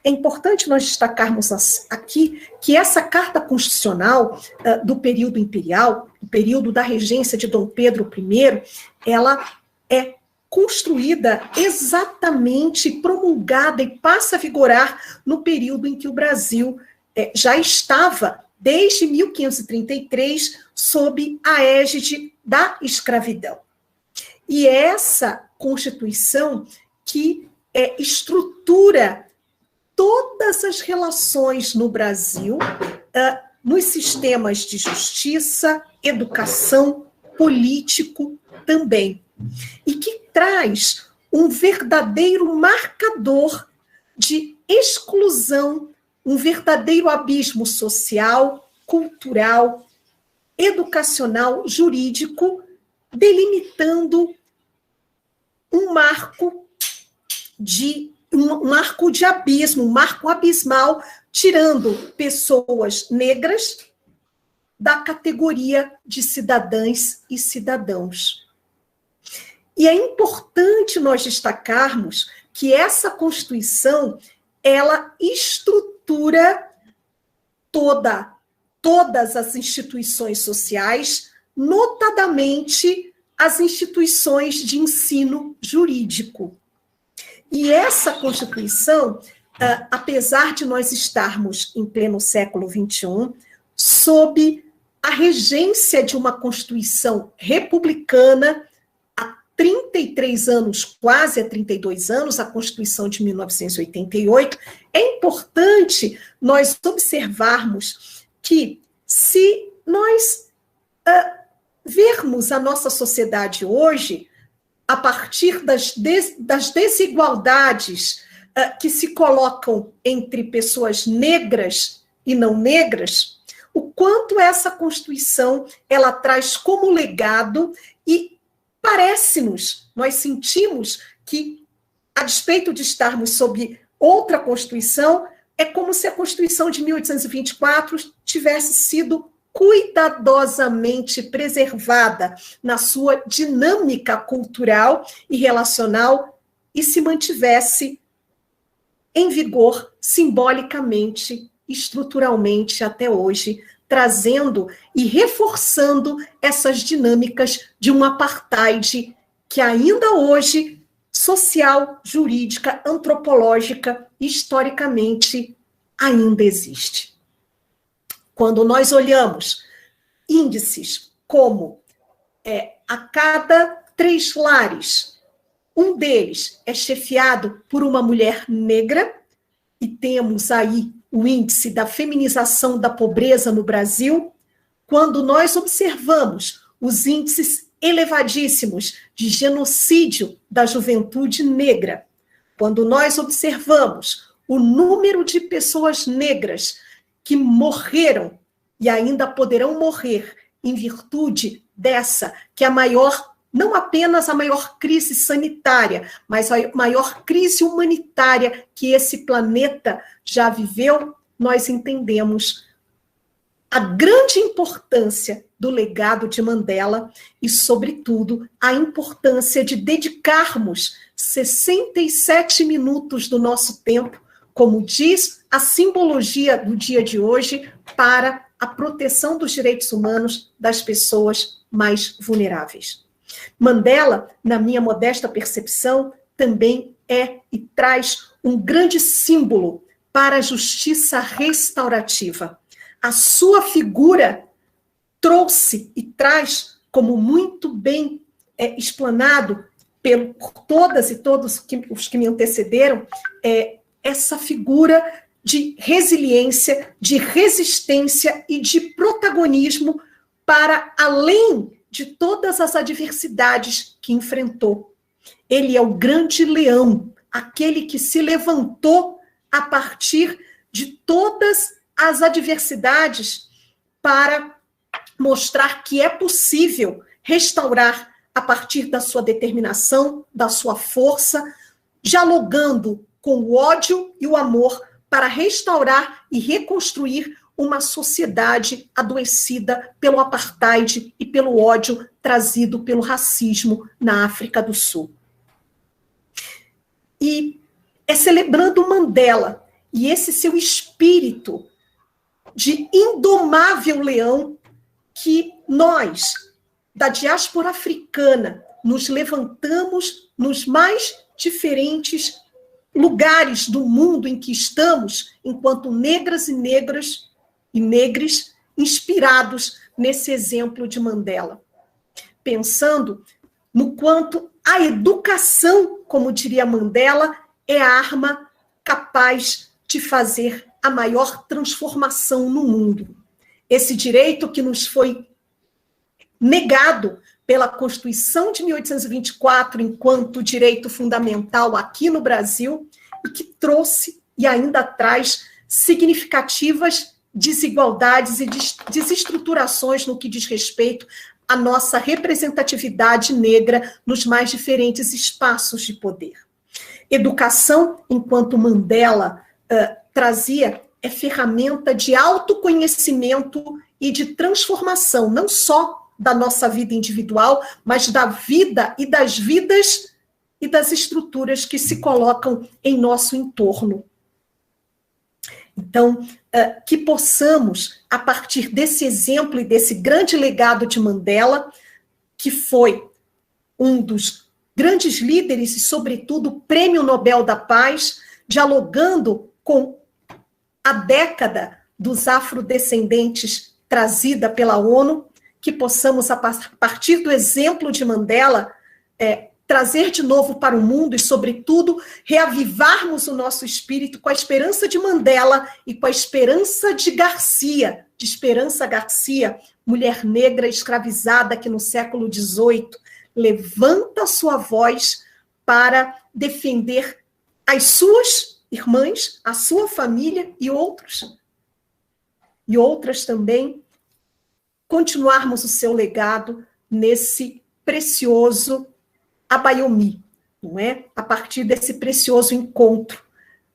É importante nós destacarmos aqui que essa Carta Constitucional do período imperial, o período da regência de Dom Pedro I, ela é construída exatamente, promulgada e passa a vigorar no período em que o Brasil já estava, desde 1533, sob a égide da escravidão. E é essa Constituição que estrutura todas as relações no Brasil, nos sistemas de justiça, educação, político também, e que traz um verdadeiro marcador de exclusão, um verdadeiro abismo social, cultural, educacional, jurídico, delimitando um marco de abismo, um marco abismal, tirando pessoas negras da categoria de cidadãs e cidadãos. E é importante nós destacarmos que essa Constituição, ela estrutura todas as instituições sociais, notadamente as instituições de ensino jurídico. E essa Constituição, apesar de nós estarmos em pleno século XXI, sob a regência de uma Constituição republicana, há 33 anos, quase há 32 anos, a Constituição de 1988, é importante nós observarmos que, se nós vermos a nossa sociedade hoje, a partir das desigualdades que se colocam entre pessoas negras e não negras, o quanto essa Constituição ela traz como legado, e parece-nos, nós sentimos que, a despeito de estarmos sob outra Constituição, é como se a Constituição de 1824 tivesse sido cuidadosamente preservada na sua dinâmica cultural e relacional e se mantivesse em vigor simbolicamente, estruturalmente até hoje, trazendo e reforçando essas dinâmicas de um apartheid que ainda hoje, social, jurídica, antropológica, historicamente, ainda existe. Quando nós olhamos índices como a cada 3 lares, um deles é chefiado por uma mulher negra, e temos aí o índice da feminização da pobreza no Brasil, quando nós observamos os índices elevadíssimos de genocídio da juventude negra, quando nós observamos o número de pessoas negras que morreram e ainda poderão morrer em virtude dessa, que é a maior, não apenas a maior crise sanitária, mas a maior crise humanitária que esse planeta já viveu, nós entendemos a grande importância do legado de Mandela e, sobretudo, a importância de dedicarmos 67 minutos do nosso tempo, como diz a simbologia do dia de hoje, para a proteção dos direitos humanos das pessoas mais vulneráveis. Mandela, na minha modesta percepção, também é e traz um grande símbolo para a justiça restaurativa. A sua figura trouxe e traz, como muito bem explanado por todas e todos os que me antecederam, essa figura de resiliência, de resistência e de protagonismo para além de todas as adversidades que enfrentou. Ele é o grande leão, aquele que se levantou a partir de todas as adversidades para mostrar que é possível restaurar a partir da sua determinação, da sua força, dialogando com o ódio e o amor para restaurar e reconstruir uma sociedade adoecida pelo apartheid e pelo ódio trazido pelo racismo na África do Sul. E é celebrando Mandela e esse seu espírito de indomável leão que nós, da diáspora africana, nos levantamos nos mais diferentes lugares do mundo em que estamos, enquanto negras e negras e negres, inspirados nesse exemplo de Mandela. Pensando no quanto a educação, como diria Mandela, é a arma capaz de fazer a maior transformação no mundo. Esse direito que nos foi negado pela Constituição de 1824, enquanto direito fundamental aqui no Brasil, e que trouxe e ainda traz significativas desigualdades e desestruturações no que diz respeito à nossa representatividade negra nos mais diferentes espaços de poder. Educação, enquanto Mandela trazia, é ferramenta de autoconhecimento e de transformação, não só da nossa vida individual, mas da vida e das vidas e das estruturas que se colocam em nosso entorno. Então, que possamos, a partir desse exemplo e desse grande legado de Mandela, que foi um dos grandes líderes e, sobretudo, Prêmio Nobel da Paz, dialogando com a década dos afrodescendentes trazida pela ONU, que possamos, a partir do exemplo de Mandela, trazer de novo para o mundo e, sobretudo, reavivarmos o nosso espírito com a esperança de Mandela e com a esperança de Garcia, de Esperança Garcia, mulher negra escravizada que no século XVIII levanta sua voz para defender as suas irmãs, a sua família e outros. E outras também, continuarmos o seu legado nesse precioso Abayomi, não é? A partir desse precioso encontro,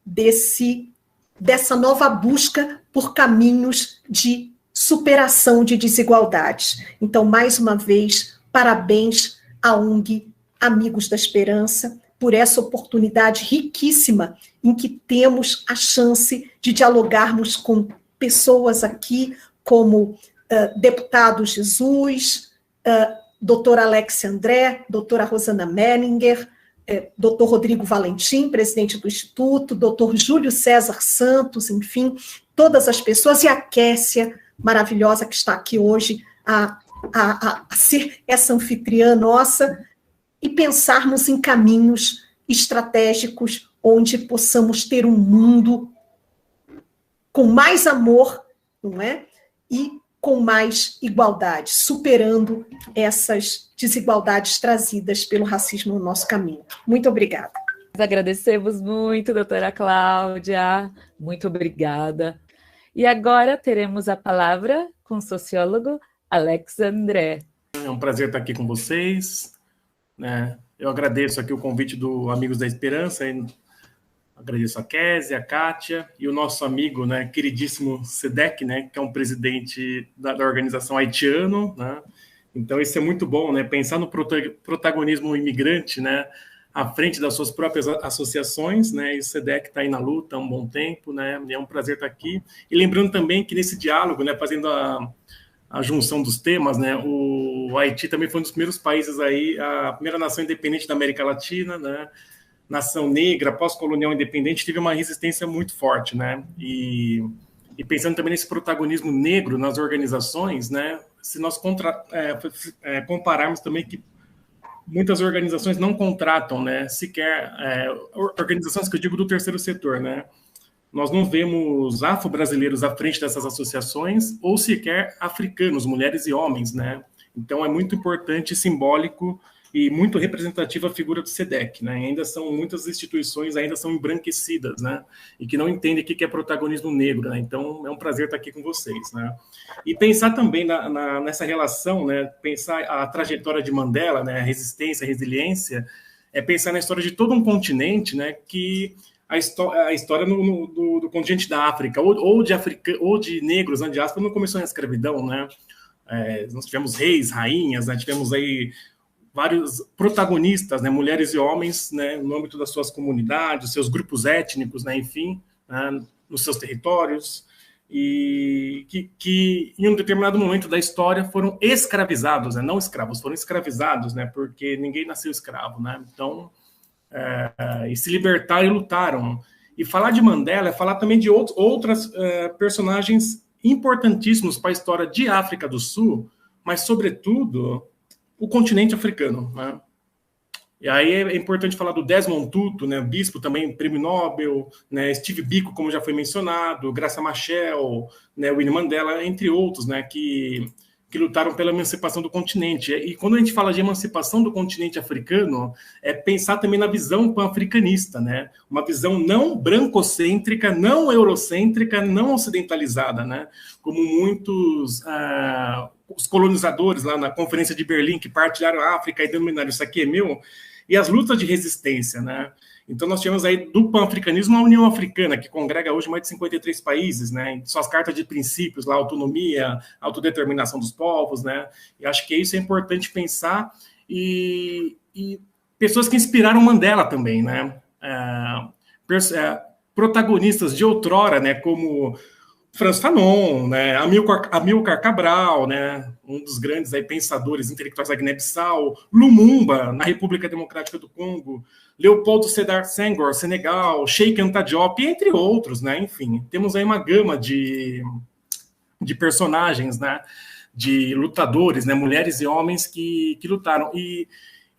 dessa nova busca por caminhos de superação de desigualdades. Então, mais uma vez, parabéns à ONG Amigos da Esperança por essa oportunidade riquíssima em que temos a chance de dialogarmos com pessoas aqui como deputado Jesus, doutor Alex André, doutora Rosana Menninger, doutor Rodrigo Valentim, presidente do Instituto, doutor Júlio César Santos, enfim, todas as pessoas, e a Kessia, maravilhosa, que está aqui hoje, a ser essa anfitriã nossa, e pensarmos em caminhos estratégicos onde possamos ter um mundo com mais amor, não é? E com mais igualdade, superando essas desigualdades trazidas pelo racismo no nosso caminho. Muito obrigada. Nós agradecemos muito, doutora Cláudia. Muito obrigada. E agora teremos a palavra com o sociólogo Alex André. É um prazer estar aqui com vocês. Eu agradeço aqui o convite do Amigos da Esperança. Agradeço a Kessia, a Kátia e o nosso amigo, queridíssimo SEDEC, que é um presidente da organização haitiano. Então, isso é muito bom, pensar no protagonismo imigrante, à frente das suas próprias associações, e o SEDEC está aí na luta há um bom tempo, e é um prazer estar aqui. E lembrando também que nesse diálogo, fazendo a junção dos temas, o Haiti também foi um dos primeiros países aí, a primeira nação independente da América Latina, nação negra, pós-colonial independente, teve uma resistência muito forte, E pensando também nesse protagonismo negro nas organizações, se nós compararmos também que muitas organizações não contratam, né, sequer, organizações que eu digo do terceiro setor, né, nós não vemos afro-brasileiros à frente dessas associações, ou sequer africanos, mulheres e homens, né, então é muito importante, simbólico e muito representativa a figura do SEDEC, né, ainda são, muitas instituições ainda são embranquecidas, né, e que não entendem o que é protagonismo negro, né, então é um prazer estar aqui com vocês, né. E pensar também nessa relação, né, pensar a trajetória de Mandela, né, a resistência, a resiliência, é pensar na história de todo um continente, né, que a história do continente da África, ou de negros, né, de diáspora, não começou na escravidão, né, nós tivemos reis, rainhas, né, tivemos aí vários protagonistas, né, mulheres e homens, né, no âmbito das suas comunidades, seus grupos étnicos, né, enfim, né, nos seus territórios, e que em um determinado momento da história foram escravizados, né, não escravos, foram escravizados, né, porque ninguém nasceu escravo, né, então, e se libertaram e lutaram. E falar de Mandela é falar também de outras personagens importantíssimos para a história de África do Sul, mas, sobretudo, o continente africano, né? E aí é importante falar do Desmond Tutu, né, bispo também, prêmio Nobel, né, Steve Biko, como já foi mencionado, Graça Machel, né, Winnie Mandela, entre outros, né, que lutaram pela emancipação do continente. E quando a gente fala de emancipação do continente africano, é pensar também na visão pan-africanista, né, uma visão não brancocêntrica, não eurocêntrica, não ocidentalizada, né, como muitos os colonizadores lá na Conferência de Berlim, que partilharam a África e denominaram isso aqui é meu, e as lutas de resistência, né? Então, nós tivemos aí do pan-africanismo a União Africana, que congrega hoje mais de 53 países, né? Suas cartas de princípios, lá, autonomia, autodeterminação dos povos, né? E acho que isso é importante pensar, e pessoas que inspiraram Mandela também, né? Protagonistas de outrora, né? Como Franz Fanon, né, Amilcar Cabral, né, um dos grandes aí, pensadores intelectuais da Guiné-Bissau, Lumumba, na República Democrática do Congo, Leopoldo Sédar Senghor, Senegal, Sheikh Anta Diop, entre outros, né, enfim, temos aí uma gama de personagens, né, de lutadores, né, mulheres e homens que lutaram.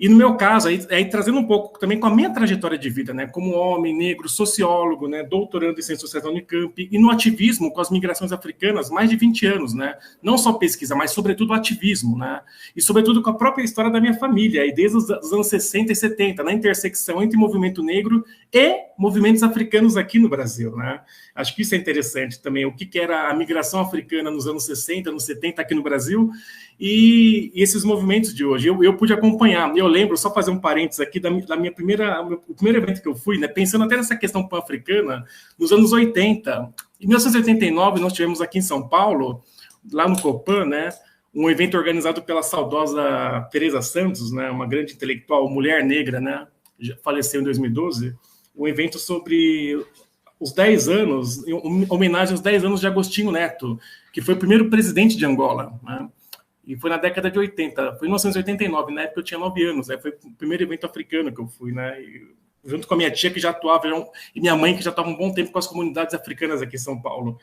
E no meu caso, aí trazendo um pouco também com a minha trajetória de vida, né, como homem negro, sociólogo, né, doutorando em Ciências Sociais da Unicamp, e no ativismo com as migrações africanas, mais de 20 anos, né, não só pesquisa, mas sobretudo ativismo, né, e sobretudo com a própria história da minha família, e desde os anos 60 e 70, na intersecção entre movimento negro e movimentos africanos aqui no Brasil, né. Acho que isso é interessante também, o que era a migração africana nos anos 60, anos 70 aqui no Brasil, e esses movimentos de hoje. Eu pude acompanhar, eu lembro, só fazer um parênteses aqui, o primeiro evento que eu fui, né, pensando até nessa questão pan-africana, nos anos 80. Em 1989, nós tivemos aqui em São Paulo, lá no Copan, né, um evento organizado pela saudosa Teresa Santos, né, uma grande intelectual, mulher negra, né, já faleceu em 2012, um evento sobre os 10 anos, em homenagem aos 10 anos de Agostinho Neto, que foi o primeiro presidente de Angola, né? E foi na década de 80, foi em 1989, na época eu tinha 9 anos, né? Foi o primeiro evento africano que eu fui, né? E, junto com a minha tia, que já atuava, e minha mãe, que já estava um bom tempo com as comunidades africanas aqui em São Paulo.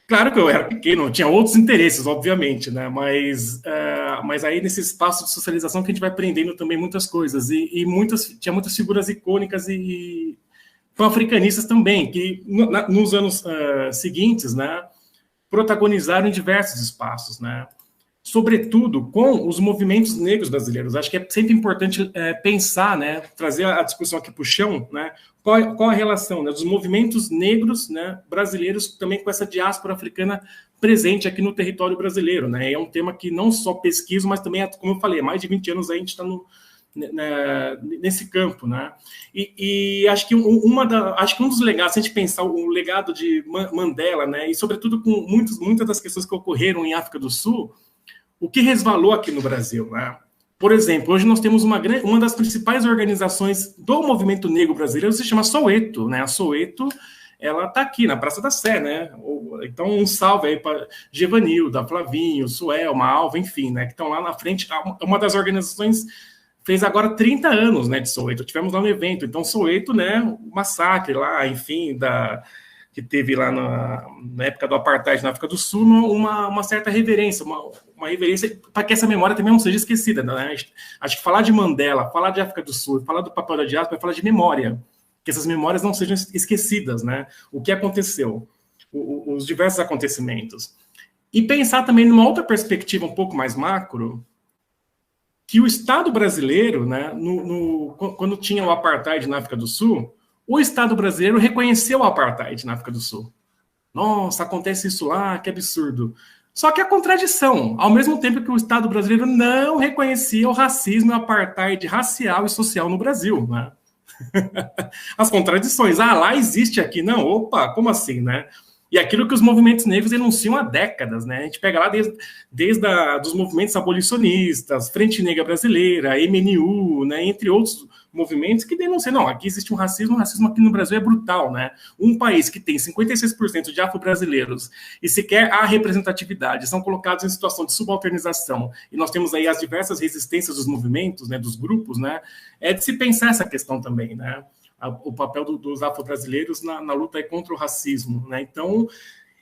Claro que eu era pequeno, tinha outros interesses, obviamente, né? Mas aí nesse espaço de socialização que a gente vai aprendendo também muitas coisas, e tinha muitas figuras icônicas e pan-africanistas também, que nos anos seguintes, né, protagonizaram em diversos espaços, né? Sobretudo com os movimentos negros brasileiros. Acho que é sempre importante pensar, né, trazer a discussão aqui para o chão, né, qual a relação, né, dos movimentos negros, né, brasileiros também com essa diáspora africana presente aqui no território brasileiro, né? É um tema que não só pesquiso, mas também, como eu falei, há mais de 20 anos aí a gente está nesse campo, né? E acho que um dos legados, se a gente pensar o legado de Mandela, né, e sobretudo com muitas das questões que ocorreram em África do Sul, o que resvalou aqui no Brasil, né? Por exemplo, hoje nós temos uma das principais organizações do movimento negro brasileiro, se chama Soweto, né? A Soweto, ela está aqui na Praça da Sé, né? Então, um salve aí para Gevanilda, Flavinho, Suelma, Alva, enfim, né? Que estão lá na frente. Uma das organizações fez agora 30 anos, né, de Soweto. Tivemos lá no evento. Então, Soweto, né? O massacre lá, enfim, que teve lá na época do apartheid na África do Sul, uma certa reverência, uma reverência para que essa memória também não seja esquecida, né? Acho que falar de Mandela, falar de África do Sul, falar do papel da diáspora é falar de memória, que essas memórias não sejam esquecidas, né? O que aconteceu, os diversos acontecimentos. E pensar também numa outra perspectiva um pouco mais macro, que o Estado brasileiro, né, quando tinha o apartheid na África do Sul, o Estado brasileiro reconheceu o apartheid na África do Sul. Nossa, acontece isso lá, que absurdo. Só que a contradição, ao mesmo tempo que o Estado brasileiro não reconhecia o racismo e o apartheid racial e social no Brasil, né? As contradições. Lá existe, aqui não. Opa, como assim, né? E aquilo que os movimentos negros denunciam há décadas, né? A gente pega lá desde dos movimentos abolicionistas, Frente Negra Brasileira, MNU, né? Entre outros movimentos que denunciam. Não, aqui existe um racismo aqui no Brasil é brutal, né? Um país que tem 56% de afro-brasileiros e sequer há representatividade, são colocados em situação de subalternização, e nós temos aí as diversas resistências dos movimentos, né? Dos grupos, né? É de se pensar essa questão também, né? O papel dos afro-brasileiros na luta contra o racismo, né? Então,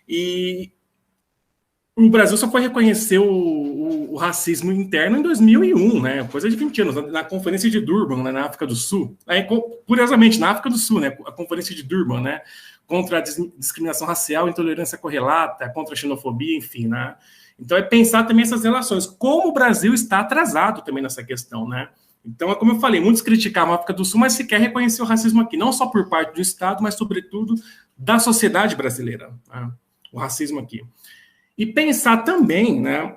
e o Brasil só foi reconhecer o racismo interno em 2001, né? Coisa de 20 anos, na Conferência de Durban, né, na África do Sul. Aí, curiosamente, na África do Sul, né, a Conferência de Durban, né, contra a discriminação racial, intolerância correlata, contra a xenofobia, enfim, né? Então, é pensar também essas relações. Como o Brasil está atrasado também nessa questão, né? Então, é como eu falei, muitos criticavam a África do Sul, mas sequer reconhecer o racismo aqui, não só por parte do Estado, mas, sobretudo, da sociedade brasileira, né? O racismo aqui. E pensar também, né,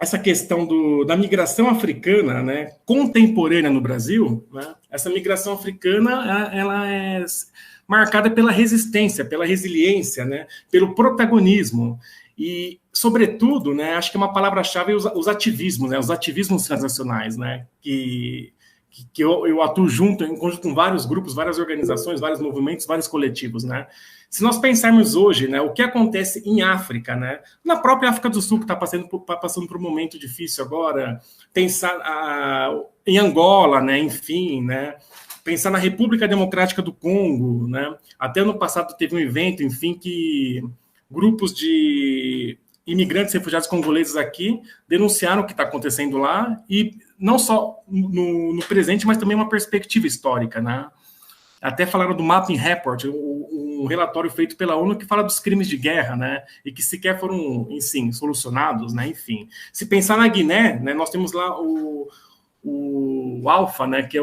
essa questão da migração africana, né, contemporânea no Brasil, né? Essa migração africana, ela é marcada pela resistência, pela resiliência, né, pelo protagonismo. E, sobretudo, né, acho que uma palavra-chave é os ativismos, né, os ativismos transnacionais, né, que eu atuo em conjunto com vários grupos, várias organizações, vários movimentos, vários coletivos, né. Se nós pensarmos hoje, né, o que acontece em África, né, na própria África do Sul, que está passando por um momento difícil agora, pensar em Angola, né, enfim, né, pensar na República Democrática do Congo, né, até ano passado teve um evento, enfim, que grupos de imigrantes e refugiados congoleses aqui denunciaram o que está acontecendo lá, e não só no presente, mas também uma perspectiva histórica, né? Até falaram do Mapping Report, um relatório feito pela ONU que fala dos crimes de guerra, né? E que sequer foram, enfim, solucionados, né? Enfim, se pensar na Guiné, né, nós temos lá o Alfa, né, que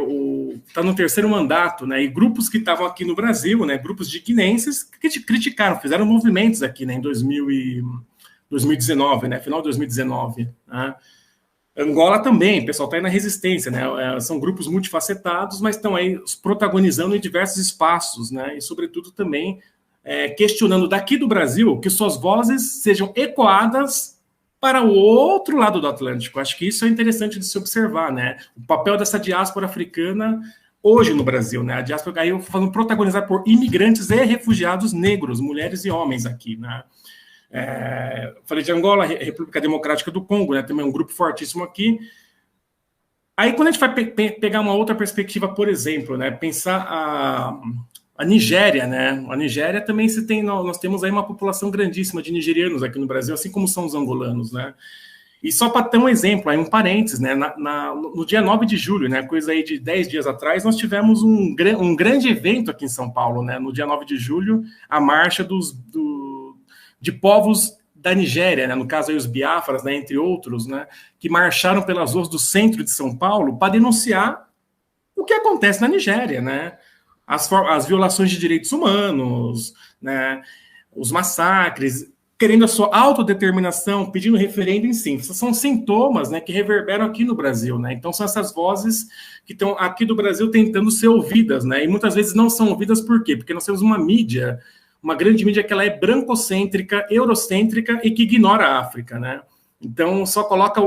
está no terceiro mandato, né, e grupos que estavam aqui no Brasil, né, grupos de guinenses que criticaram, fizeram movimentos aqui, né, em 2019, né, final de 2019, né. Angola também, o pessoal está aí na resistência, né, são grupos multifacetados, mas estão aí protagonizando em diversos espaços, né, e sobretudo também questionando daqui do Brasil que suas vozes sejam ecoadas para o outro lado do Atlântico. Acho que isso é interessante de se observar, né? O papel dessa diáspora africana hoje no Brasil, né? A diáspora aí falando protagonizada por imigrantes e refugiados negros, mulheres e homens aqui, né? Falei de Angola, República Democrática do Congo, né? Também um grupo fortíssimo aqui. Aí, quando a gente vai pegar uma outra perspectiva, por exemplo, né? Pensar a Nigéria, né? A Nigéria também nós temos aí uma população grandíssima de nigerianos aqui no Brasil, assim como são os angolanos, né? E só para ter um exemplo, aí um parênteses, né? No dia 9 de julho, né? Coisa aí de 10 dias atrás, nós tivemos um grande evento aqui em São Paulo, né? No dia 9 de julho, a marcha de povos da Nigéria, né? No caso aí os Biafras, né? Entre outros, né? Que marcharam pelas ruas do centro de São Paulo para denunciar o que acontece na Nigéria, né? As violações de direitos humanos, né, os massacres, querendo a sua autodeterminação, pedindo referendo, enfim. São sintomas, né, que reverberam aqui no Brasil, né? Então, são essas vozes que estão aqui do Brasil tentando ser ouvidas, né? E muitas vezes não são ouvidas por quê? Porque nós temos uma mídia, uma grande mídia que ela é brancocêntrica, eurocêntrica e que ignora a África, né? Então, só coloca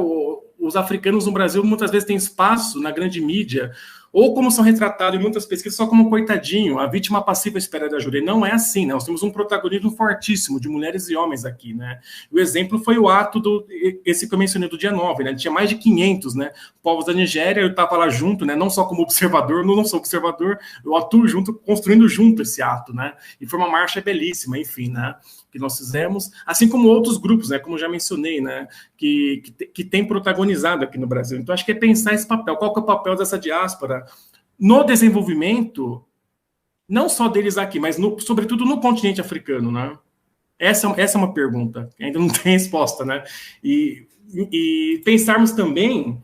os africanos no Brasil, muitas vezes tem espaço na grande mídia, ou como são retratados em muitas pesquisas, só como coitadinho, a vítima passiva à espera de ajuda. E não é assim, né? Nós temos um protagonismo fortíssimo de mulheres e homens aqui, né? O exemplo foi o ato esse que eu mencionei do dia 9, né? Tinha mais de 500, né, povos da Nigéria, eu estava lá junto, né? Não só como observador, não sou observador, eu atuo junto, construindo junto esse ato, né? E foi uma marcha belíssima, enfim, né? Que nós fizemos, assim como outros grupos, né? Como já mencionei, né? Que tem protagonizado aqui no Brasil. Então, acho que é pensar esse papel. Qual que é o papel dessa diáspora no desenvolvimento, não só deles aqui, mas sobretudo no continente africano, né? Essa é uma pergunta, que ainda não tem resposta, né? E pensarmos também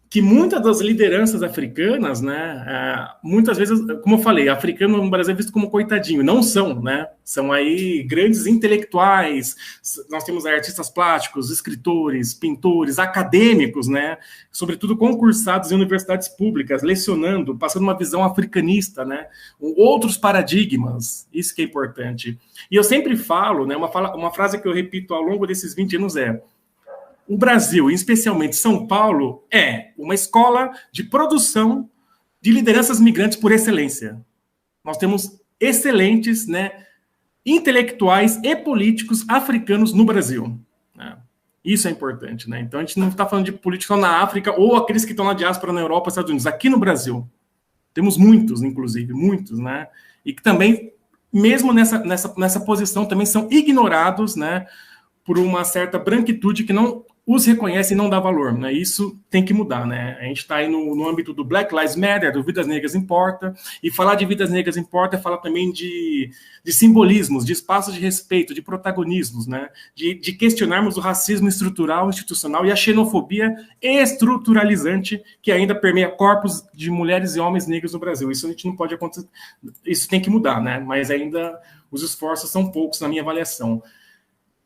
que muitas das lideranças africanas, né, muitas vezes, como eu falei, africano no Brasil é visto como coitadinho, não são, né, são aí grandes intelectuais, nós temos artistas plásticos, escritores, pintores, acadêmicos, né, sobretudo concursados em universidades públicas, lecionando, passando uma visão africanista, né, outros paradigmas, isso que é importante. E eu sempre falo, né, uma frase que eu repito ao longo desses 20 anos é: o Brasil, especialmente São Paulo, é uma escola de produção de lideranças migrantes por excelência. Nós temos excelentes, né, intelectuais e políticos africanos no Brasil, né? Isso é importante, né? Então a gente não está falando de políticos na África ou aqueles que estão na diáspora na Europa, Estados Unidos. Aqui no Brasil temos muitos, inclusive, muitos, né? E que também, mesmo nessa posição, também são ignorados, né, por uma certa branquitude que não os reconhece e não dá valor, né? Isso tem que mudar, né? A gente está aí no âmbito do Black Lives Matter, do Vidas Negras Importa, e falar de Vidas Negras Importa é falar também de simbolismos, de espaços de respeito, de protagonismos, né? De questionarmos o racismo estrutural, institucional e a xenofobia estruturalizante que ainda permeia corpos de mulheres e homens negros no Brasil. Isso a gente não pode acontecer, isso tem que mudar, né? Mas ainda os esforços são poucos na minha avaliação.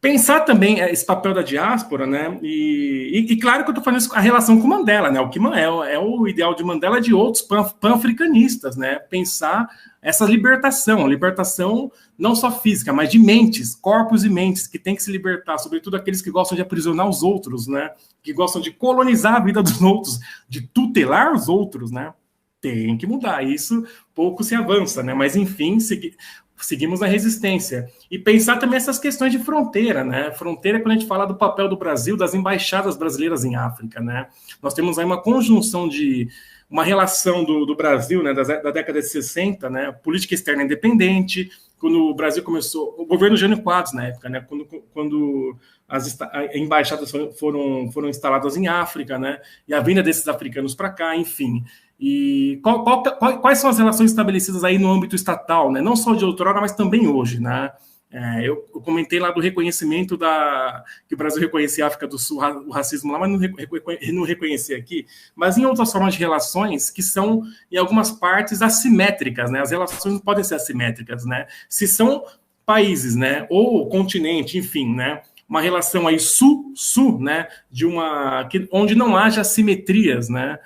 Pensar também esse papel da diáspora, né? E claro que eu estou falando isso, a relação com Mandela, né? O que é o ideal de Mandela de outros pan-africanistas, né? Pensar essa libertação não só física, mas de mentes, corpos e mentes, que tem que se libertar, sobretudo aqueles que gostam de aprisionar os outros, né? Que gostam de colonizar a vida dos outros, de tutelar os outros, né? Tem que mudar. Isso pouco se avança, né? Mas, enfim, seguimos na resistência. E pensar também essas questões de fronteira, né? Fronteira, quando a gente fala do papel do Brasil, das embaixadas brasileiras em África, né? Nós temos aí uma conjunção uma relação do Brasil, né, da década de 60, né? Política externa independente, quando o Brasil começou, o governo Jânio Quadros, na época, né? Quando as embaixadas foram instaladas em África, né? E a vinda desses africanos para cá, enfim. E quais são as relações estabelecidas aí no âmbito estatal, né? Não só de outrora, mas também hoje, né? Eu comentei lá do reconhecimento que o Brasil reconhecia a África do Sul, o racismo lá, mas não reconhecia aqui. Mas em outras formas de relações que são, em algumas partes, assimétricas, né? As relações não podem ser assimétricas, né? Se são países, né? Ou continente, enfim, né? Uma relação aí sul-sul, né? Onde não haja assimetrias, né?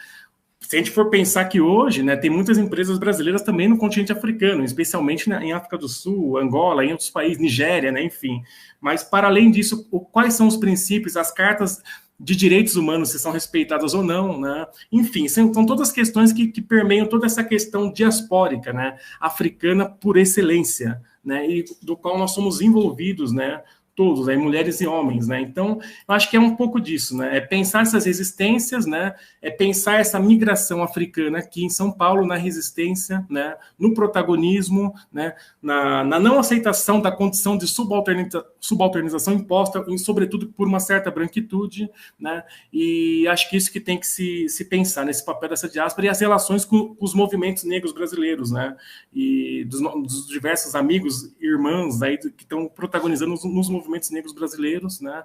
Se a gente for pensar que hoje, né, tem muitas empresas brasileiras também no continente africano, especialmente em África do Sul, Angola, em outros países, Nigéria, né, enfim. Mas, para além disso, quais são os princípios, as cartas de direitos humanos, se são respeitadas ou não, né? Enfim, são todas questões que permeiam toda essa questão diaspórica, né, africana por excelência, né, e do qual nós somos envolvidos, né, todos, aí, mulheres e homens, né? Então, eu acho que é um pouco disso, né? É pensar essas resistências, né? É pensar essa migração africana aqui em São Paulo, na resistência, né? No protagonismo, né? Na não aceitação da condição de subalternização imposta, sobretudo por uma certa branquitude, né? E acho que isso que tem que se pensar nesse papel dessa diáspora e as relações com os movimentos negros brasileiros, né? E dos diversos amigos, irmãs aí que estão protagonizando nos movimentos negros brasileiros, né?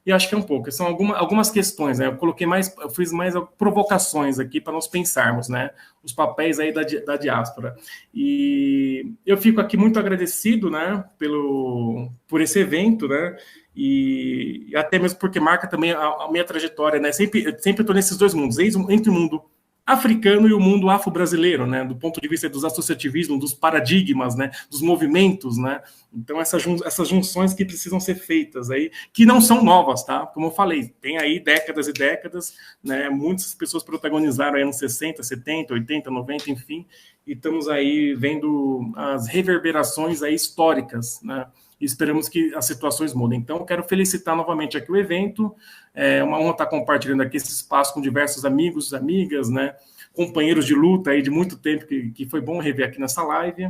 E acho que é um pouco, são algumas questões, né? Eu fiz mais provocações aqui para nós pensarmos, né? Os papéis aí da diáspora. E eu fico aqui muito agradecido, né? Por esse evento, né? E até mesmo porque marca também a minha trajetória, né? Sempre estou nesses dois mundos, entre o mundo africano e o mundo afro-brasileiro, né, do ponto de vista dos associativismos, dos paradigmas, né, dos movimentos, né, então essas junções que precisam ser feitas aí, que não são novas, tá, como eu falei, tem aí décadas e décadas, né, muitas pessoas protagonizaram aí nos 60, 70, 80, 90, enfim, e estamos aí vendo as reverberações aí históricas, né, e esperamos que as situações mudem. Então, eu quero felicitar novamente aqui o evento, é uma honra estar compartilhando aqui esse espaço com diversos amigos, amigas, né, companheiros de luta aí de muito tempo, que foi bom rever aqui nessa live,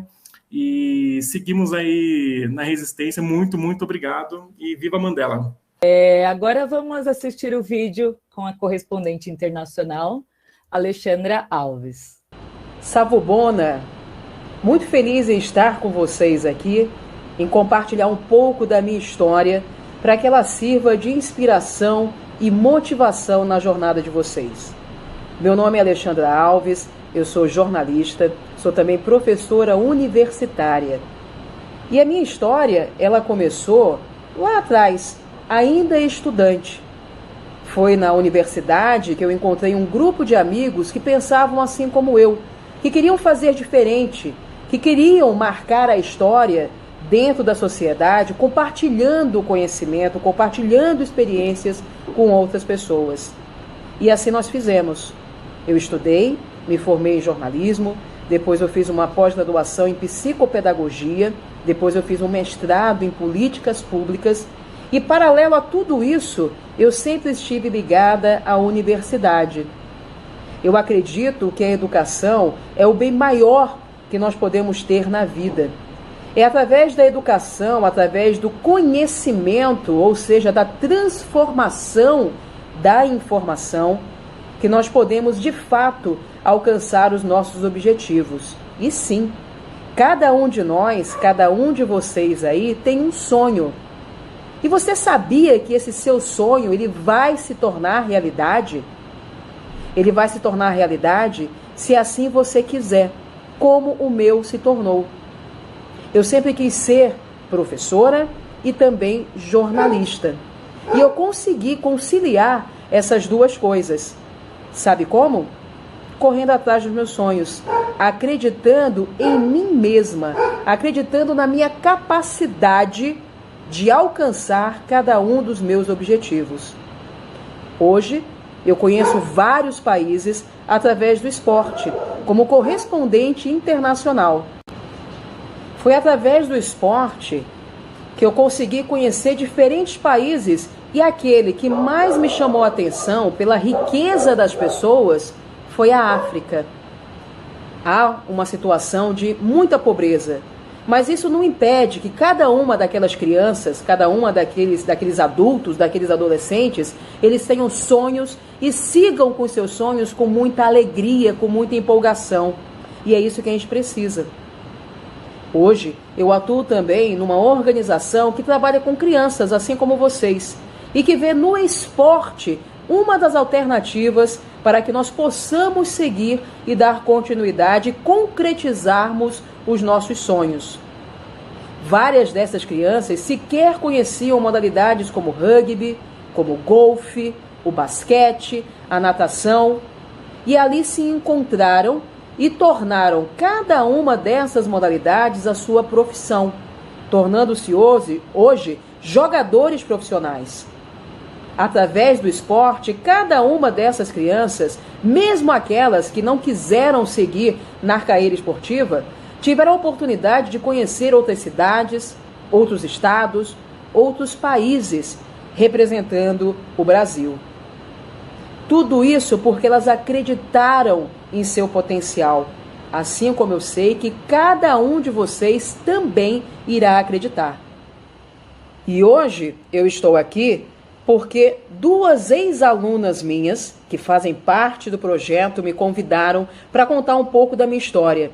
e seguimos aí na resistência. Muito, muito obrigado, e viva Mandela! Agora vamos assistir o vídeo com a correspondente internacional, Alexandra Alves. Savobona, muito feliz em estar com vocês aqui, em compartilhar um pouco da minha história para que ela sirva de inspiração e motivação na jornada de vocês. Meu nome é Alexandra Alves, eu sou jornalista, sou também professora universitária. E a minha história, ela começou lá atrás, ainda estudante. Foi na universidade que eu encontrei um grupo de amigos que pensavam assim como eu, que queriam fazer diferente, que queriam marcar a história dentro da sociedade, compartilhando conhecimento, compartilhando experiências com outras pessoas. E assim nós fizemos. Eu estudei, me formei em jornalismo, depois eu fiz uma pós-graduação em psicopedagogia, depois eu fiz um mestrado em políticas públicas, e paralelo a tudo isso, eu sempre estive ligada à universidade. Eu acredito que a educação é o bem maior que nós podemos ter na vida. É através da educação, através do conhecimento, ou seja, da transformação da informação, que nós podemos, de fato, alcançar os nossos objetivos. E sim, cada um de nós, cada um de vocês aí tem um sonho. E você sabia que esse seu sonho, ele vai se tornar realidade? Ele vai se tornar realidade se assim você quiser, como o meu se tornou. Eu sempre quis ser professora e também jornalista. E eu consegui conciliar essas duas coisas. Sabe como? Correndo atrás dos meus sonhos, acreditando em mim mesma, acreditando na minha capacidade de alcançar cada um dos meus objetivos. Hoje, eu conheço vários países através do esporte, como correspondente internacional. Foi através do esporte que eu consegui conhecer diferentes países, e aquele que mais me chamou a atenção pela riqueza das pessoas foi a África. Há uma situação de muita pobreza, mas isso não impede que cada uma daquelas crianças, cada uma daqueles adultos, daqueles adolescentes, eles tenham sonhos e sigam com seus sonhos com muita alegria, com muita empolgação. E é isso que a gente precisa. Hoje, eu atuo também numa organização que trabalha com crianças, assim como vocês, e que vê no esporte uma das alternativas para que nós possamos seguir e dar continuidade e concretizarmos os nossos sonhos. Várias dessas crianças sequer conheciam modalidades como rugby, como golfe, o basquete, a natação, e ali se encontraram e tornaram cada uma dessas modalidades a sua profissão, tornando-se hoje jogadores profissionais. Através do esporte, cada uma dessas crianças, mesmo aquelas que não quiseram seguir na carreira esportiva, tiveram a oportunidade de conhecer outras cidades, outros estados, outros países, representando o Brasil. Tudo isso porque elas acreditaram em seu potencial, assim como eu sei que cada um de vocês também irá acreditar. E hoje eu estou aqui porque duas ex-alunas minhas, que fazem parte do projeto, me convidaram para contar um pouco da minha história.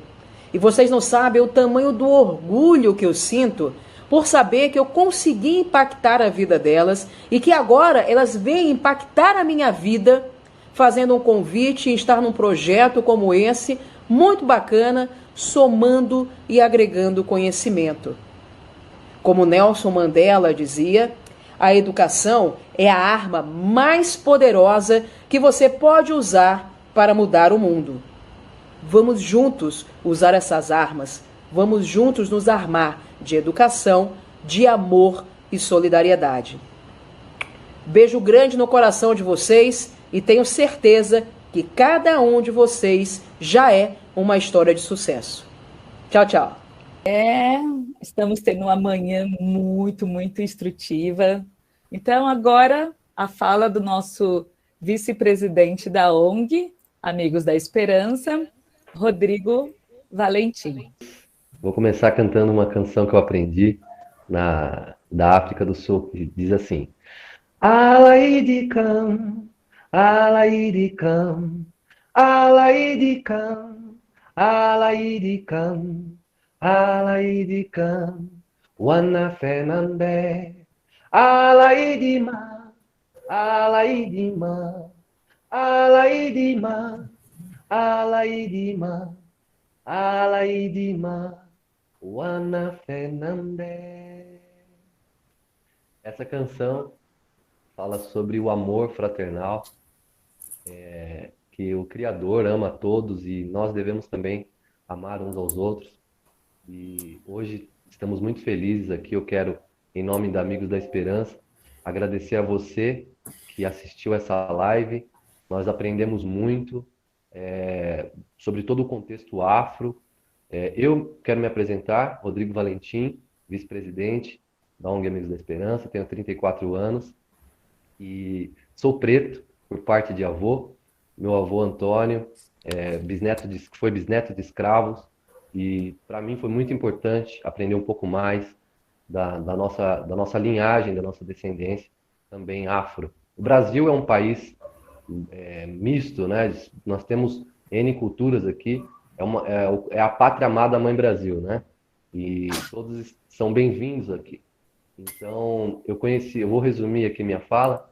E vocês não sabem o tamanho do orgulho que eu sinto por saber que eu consegui impactar a vida delas e que agora elas vêm impactar a minha vida fazendo um convite em estar num projeto como esse, muito bacana, somando e agregando conhecimento. Como Nelson Mandela dizia, a educação é a arma mais poderosa que você pode usar para mudar o mundo. Vamos juntos usar essas armas, vamos juntos nos armar de educação, de amor e solidariedade. Beijo grande no coração de vocês e tenho certeza que cada um de vocês já é uma história de sucesso. Tchau, tchau. Estamos tendo uma manhã muito, muito instrutiva. Então, agora, a fala do nosso vice-presidente da ONG, Amigos da Esperança, Rodrigo Valentim. Vou começar cantando uma canção que eu aprendi da África do Sul, que diz assim: Alaidicam, Alaidicam, Alaidicam, Alaidicam, Alaidicam, Wana Fenambe, Alaidima, Alaidima, Alaidima, Alaidima, Alaidima, Wana Fenambe. Essa canção fala sobre o amor fraternal, que o Criador ama a todos e nós devemos também amar uns aos outros. E hoje estamos muito felizes aqui. Eu quero, em nome da Amigos da Esperança, agradecer a você que assistiu essa live. Nós aprendemos muito sobre todo o contexto afro. Eu quero me apresentar, Rodrigo Valentim, vice-presidente da ONG Amigos da Esperança, tenho 34 anos e sou preto por parte de avô. Meu avô Antônio foi bisneto de escravos e para mim foi muito importante aprender um pouco mais da nossa linhagem, da nossa descendência, também afro. O Brasil é um país misto, né? Nós temos N culturas aqui, é a pátria amada Mãe Brasil, né? E todos são bem-vindos aqui. Então, eu vou resumir aqui minha fala,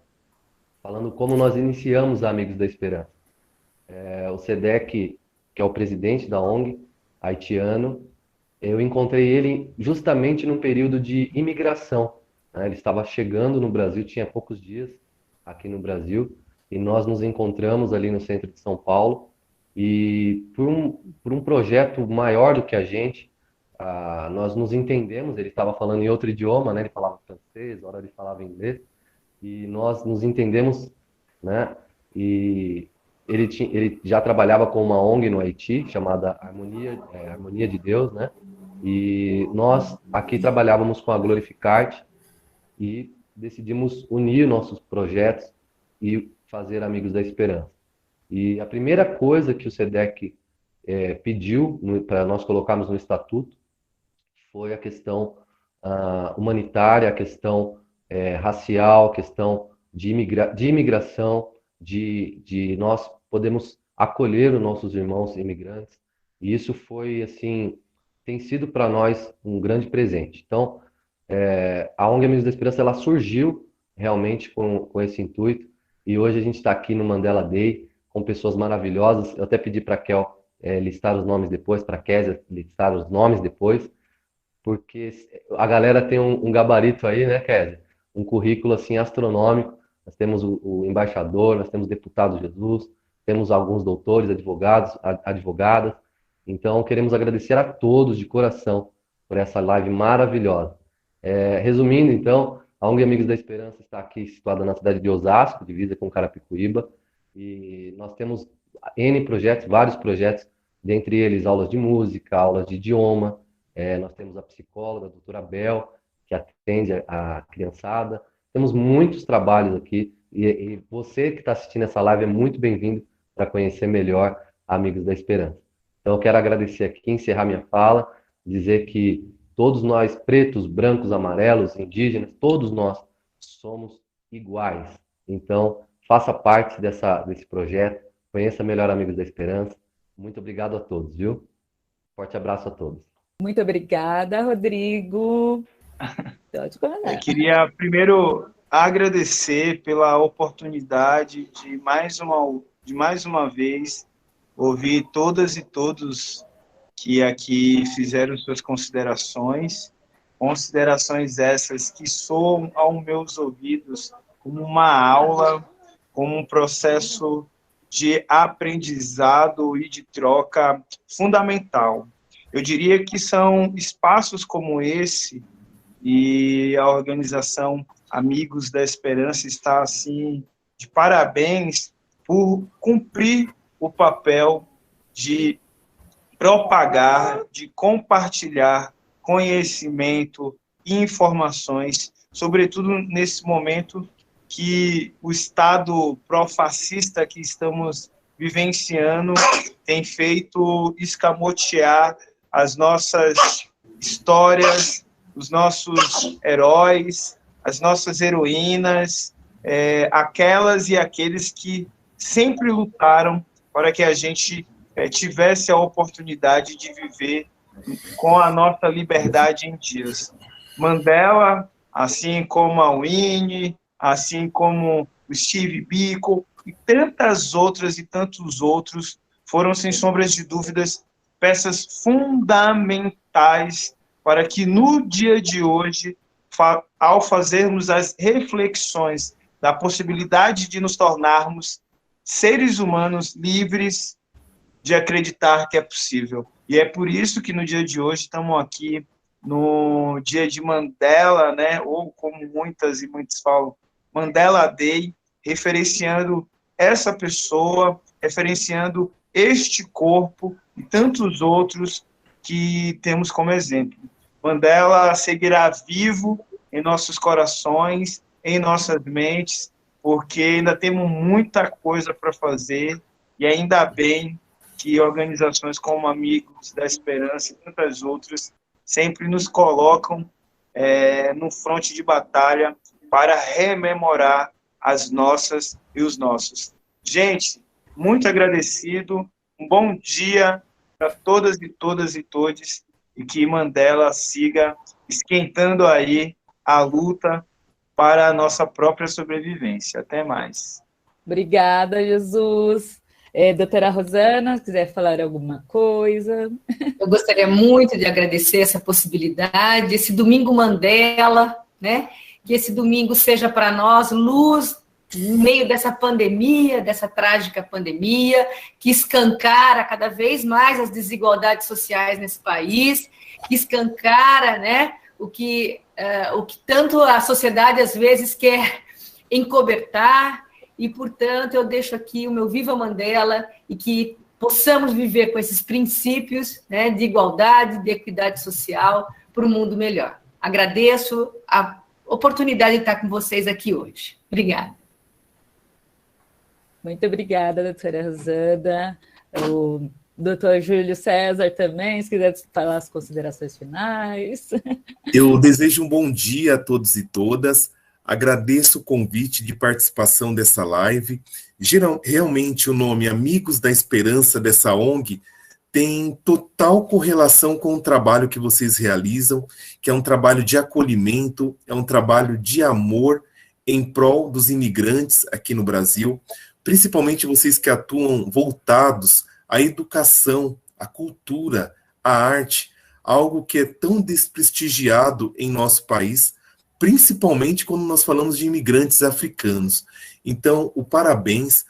falando como nós iniciamos a Amigos da Esperança. O SEDEC, que é o presidente da ONG, haitiano, eu encontrei ele justamente num período de imigração, né? Ele estava chegando no Brasil, tinha poucos dias aqui no Brasil, e nós nos encontramos ali no centro de São Paulo, e por um projeto maior do que a gente, nós nos entendemos. Ele estava falando em outro idioma, né? Ele falava francês, hora ele falava inglês, e nós nos entendemos, né? E ele já trabalhava com uma ONG no Haiti, chamada Harmonia de Deus, né? E nós aqui trabalhávamos com a Glorificarte e decidimos unir nossos projetos e fazer Amigos da Esperança. E a primeira coisa que o SEDEC pediu para nós colocarmos no estatuto foi a questão humanitária, a questão racial, a questão de imigração, de nós podemos acolher os nossos irmãos imigrantes. E isso foi, assim, tem sido para nós um grande presente. Então, a ONG Amigos da Esperança, ela surgiu realmente com esse intuito, e hoje a gente está aqui no Mandela Day com pessoas maravilhosas. Eu até pedi para a Kel listar os nomes depois, para a Kézia listar os nomes depois, porque a galera tem um gabarito aí, né, Kézia? Um currículo assim astronômico. Nós temos o embaixador, nós temos deputado Jesus, temos alguns doutores, advogados, advogadas. Então, queremos agradecer a todos de coração por essa live maravilhosa. Resumindo, então, a ONG Amigos da Esperança está aqui situada na cidade de Osasco, divisa com Carapicuíba, e nós temos N projetos, vários projetos, dentre eles aulas de música, aulas de idioma. Nós temos a psicóloga, a doutora Bel, que atende a criançada. Temos muitos trabalhos aqui, e você que está assistindo essa live é muito bem-vindo para conhecer melhor Amigos da Esperança. Então, eu quero agradecer aqui, encerrar minha fala, dizer que todos nós, pretos, brancos, amarelos, indígenas, todos nós somos iguais. Então, faça parte desse projeto, conheça melhor Amigos da Esperança. Muito obrigado a todos, viu? Forte abraço a todos. Muito obrigada, Rodrigo. Eu queria primeiro agradecer pela oportunidade de mais uma vez ouvir todas e todos que aqui fizeram suas considerações essas que soam aos meus ouvidos como uma aula, como um processo de aprendizado e de troca fundamental. Eu diria que são espaços como esse, e a organização Amigos da Esperança está, assim, de parabéns por cumprir o papel de propagar, de compartilhar conhecimento e informações, sobretudo nesse momento que o Estado pró-fascista que estamos vivenciando tem feito escamotear as nossas histórias, os nossos heróis, as nossas heroínas, aquelas e aqueles que sempre lutaram para que a gente tivesse a oportunidade de viver com a nossa liberdade em dias. Mandela, assim como a Winnie, assim como o Steve Biko e tantas outras e tantos outros, foram, sem sombras de dúvidas, peças fundamentais para que no dia de hoje, ao fazermos as reflexões da possibilidade de nos tornarmos seres humanos livres de acreditar que é possível. E é por isso que no dia de hoje estamos aqui no dia de Mandela, né, ou como muitas e muitos falam, Mandela Day, referenciando essa pessoa, referenciando este corpo e tantos outros que temos como exemplo. Mandela seguirá vivo em nossos corações, em nossas mentes, porque ainda temos muita coisa para fazer, e ainda bem que organizações como Amigos da Esperança e tantas outras sempre nos colocam no fronte de batalha para rememorar as nossas e os nossos. Gente, muito agradecido, um bom dia para todas e todos, e que Mandela siga esquentando aí a luta para a nossa própria sobrevivência. Até mais. Obrigada, Jesus. Doutora Rosana, se quiser falar alguma coisa. Eu gostaria muito de agradecer essa possibilidade, esse Domingo Mandela, né? Que esse domingo seja para nós luz no meio dessa pandemia, dessa trágica pandemia, que escancara cada vez mais as desigualdades sociais nesse país, que escancara, né, o que tanto a sociedade às vezes quer encobertar, e, portanto, eu deixo aqui o meu Viva Mandela e que possamos viver com esses princípios, né, de igualdade, de equidade social para um mundo melhor. Agradeço a oportunidade de estar com vocês aqui hoje. Obrigada. Muito obrigada, doutora Rosana. O doutor Júlio César também, se quiser falar as considerações finais. Eu desejo um bom dia a todos e todas. Agradeço o convite de participação dessa live. Realmente o nome Amigos da Esperança dessa ONG tem total correlação com o trabalho que vocês realizam, que é um trabalho de acolhimento, é um trabalho de amor em prol dos imigrantes aqui no Brasil, principalmente vocês que atuam voltados à educação, à cultura, à arte, algo que é tão desprestigiado em nosso país, principalmente quando nós falamos de imigrantes africanos. Então, o parabéns.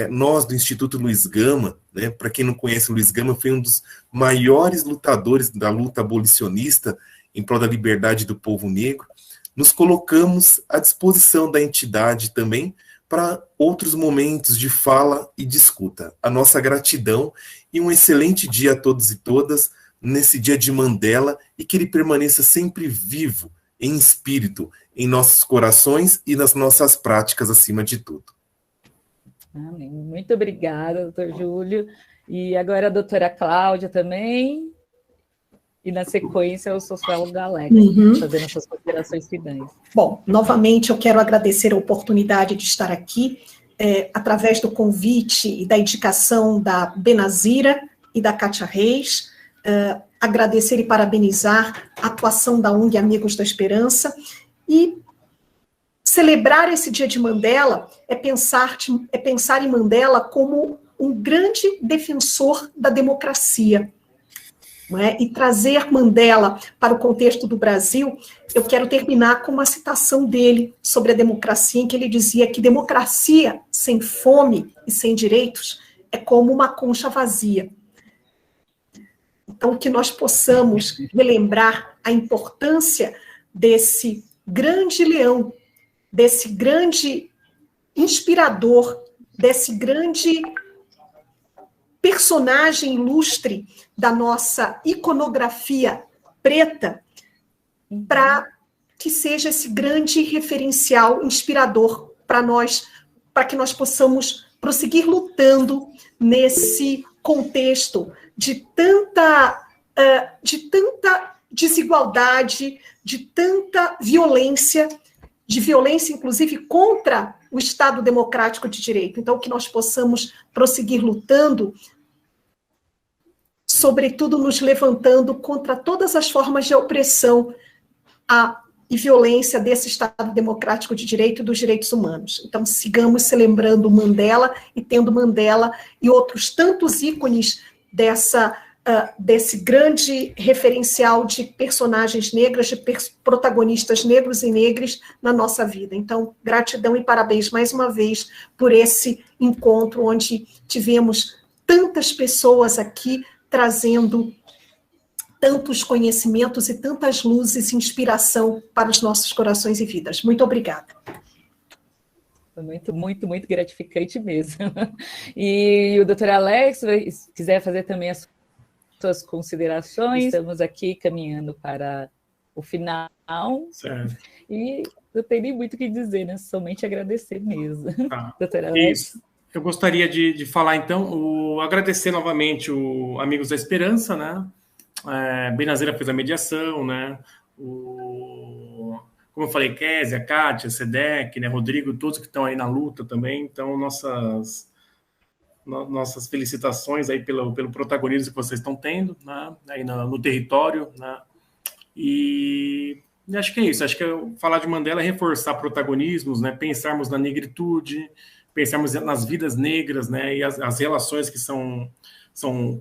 Nós do Instituto Luiz Gama, né, para quem não conhece, o Luiz Gama foi um dos maiores lutadores da luta abolicionista em prol da liberdade do povo negro. Nos colocamos à disposição da entidade também para outros momentos de fala e de escuta. A nossa gratidão e um excelente dia a todos e todas nesse dia de Mandela, e que ele permaneça sempre vivo, em espírito, em nossos corações e nas nossas práticas, acima de tudo. Amém. Muito obrigada, doutor Júlio. E agora a doutora Cláudia também. E na sequência o sociólogo Alex, fazendo as suas considerações finais. Bom, novamente eu quero agradecer a oportunidade de estar aqui, através do convite e da indicação da Benazira e da Kátia Reis, agradecer e parabenizar a atuação da ONG Amigos da Esperança, e celebrar esse dia de Mandela é pensar em Mandela como um grande defensor da democracia. Não é? E trazer Mandela para o contexto do Brasil, eu quero terminar com uma citação dele sobre a democracia, em que ele dizia que democracia sem fome e sem direitos é como uma concha vazia. Então, que nós possamos relembrar a importância desse grande leão, desse grande inspirador, desse grande personagem ilustre da nossa iconografia preta, para que seja esse grande referencial inspirador para nós, para que nós possamos prosseguir lutando nesse contexto de tanta desigualdade, de tanta violência, inclusive contra o Estado democrático de direito. Então, que nós possamos prosseguir lutando, sobretudo nos levantando contra todas as formas de opressão e violência desse Estado democrático de direito e dos direitos humanos. Então, sigamos celebrando Mandela e tendo Mandela e outros tantos ícones desse grande referencial de personagens negras, de protagonistas negros e negras na nossa vida. Então, gratidão e parabéns mais uma vez por esse encontro onde tivemos tantas pessoas aqui trazendo tantos conhecimentos e tantas luzes e inspiração para os nossos corações e vidas. Muito obrigada. Foi muito, muito, muito gratificante mesmo. E o doutor Alex, se quiser fazer também as suas considerações, estamos aqui caminhando para o final. Certo. E não tem nem muito o que dizer, né? Somente agradecer mesmo. Tá. Doutor Alex. Isso. Eu gostaria de falar, então, agradecer novamente o Amigos da Esperança, né? Benazira fez a mediação, né? Como eu falei, Kézia, Kátia, Sedek, né? Rodrigo, todos que estão aí na luta também. Então, nossas felicitações aí pelo protagonismo que vocês estão tendo, né? Aí no território, né? E acho que é isso. Acho que falar de Mandela é reforçar protagonismos, né? Pensarmos na negritude, pensarmos nas vidas negras, né? E as relações que são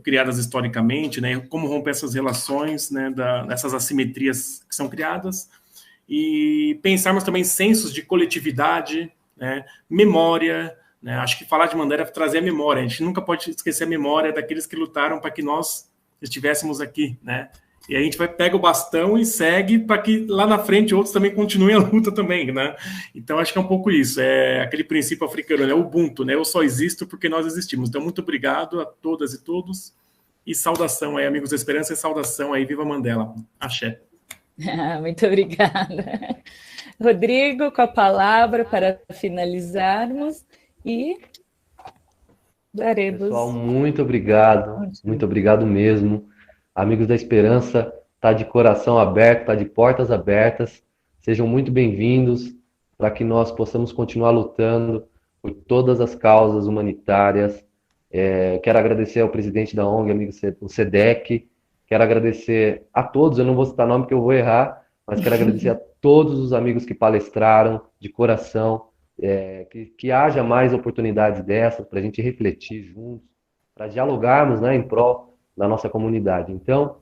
criadas historicamente, né? Como romper essas relações, né? Dessas assimetrias que são criadas, e pensarmos também sensos de coletividade, né? Memória, né? Acho que falar de Mandela é trazer a memória. A gente nunca pode esquecer a memória daqueles que lutaram para que nós estivéssemos aqui, né? E a gente pega o bastão e segue para que lá na frente outros também continuem a luta também, né? Então, acho que é um pouco isso, é aquele princípio africano, né? O Ubuntu, né? Eu só existo porque nós existimos. Então, muito obrigado a todas e todos, e saudação aí, Amigos da Esperança, e saudação aí, Viva Mandela. Axé. Muito obrigada. Rodrigo, com a palavra para finalizarmos, e daremos... Pessoal, muito obrigado mesmo. Amigos da Esperança, está de coração aberto, está de portas abertas. Sejam muito bem-vindos para que nós possamos continuar lutando por todas as causas humanitárias. Quero agradecer ao presidente da ONG, amigo o Sedek. Quero agradecer a todos, eu não vou citar nome que eu vou errar, mas quero agradecer a todos os amigos que palestraram de coração, que haja mais oportunidades dessas para a gente refletir juntos, para dialogarmos, né, em prol da nossa comunidade. Então,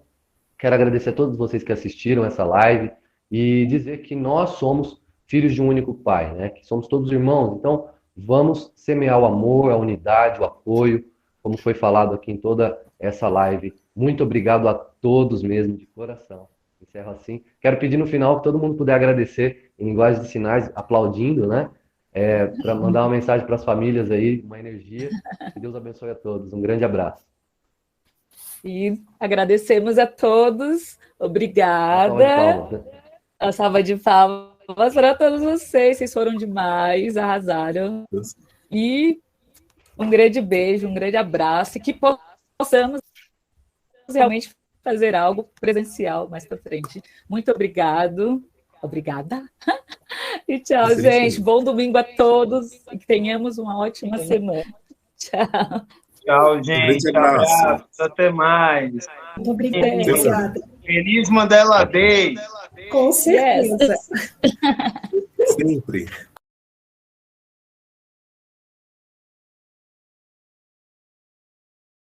quero agradecer a todos vocês que assistiram essa live e dizer que nós somos filhos de um único Pai, né? Que somos todos irmãos. Então, vamos semear o amor, a unidade, o apoio, como foi falado aqui em toda essa live. Muito obrigado a todos mesmo, de coração. Encerro assim. Quero pedir no final que todo mundo puder agradecer em linguagem de sinais, aplaudindo, né? Para mandar uma mensagem para as famílias aí, uma energia. Que Deus abençoe a todos. Um grande abraço. E agradecemos a todos. Obrigada. A salva de palmas para todos vocês. Vocês foram demais, arrasaram. E um grande beijo, um grande abraço. E que possamos realmente fazer algo presencial mais para frente. Muito obrigado. Obrigada. E tchau, gente. Bom domingo a todos. E que tenhamos uma ótima semana. Tchau. Tchau, gente. Abraço. Até mais. Muito obrigada. Feliz Mandela Day. Com certeza. Sempre.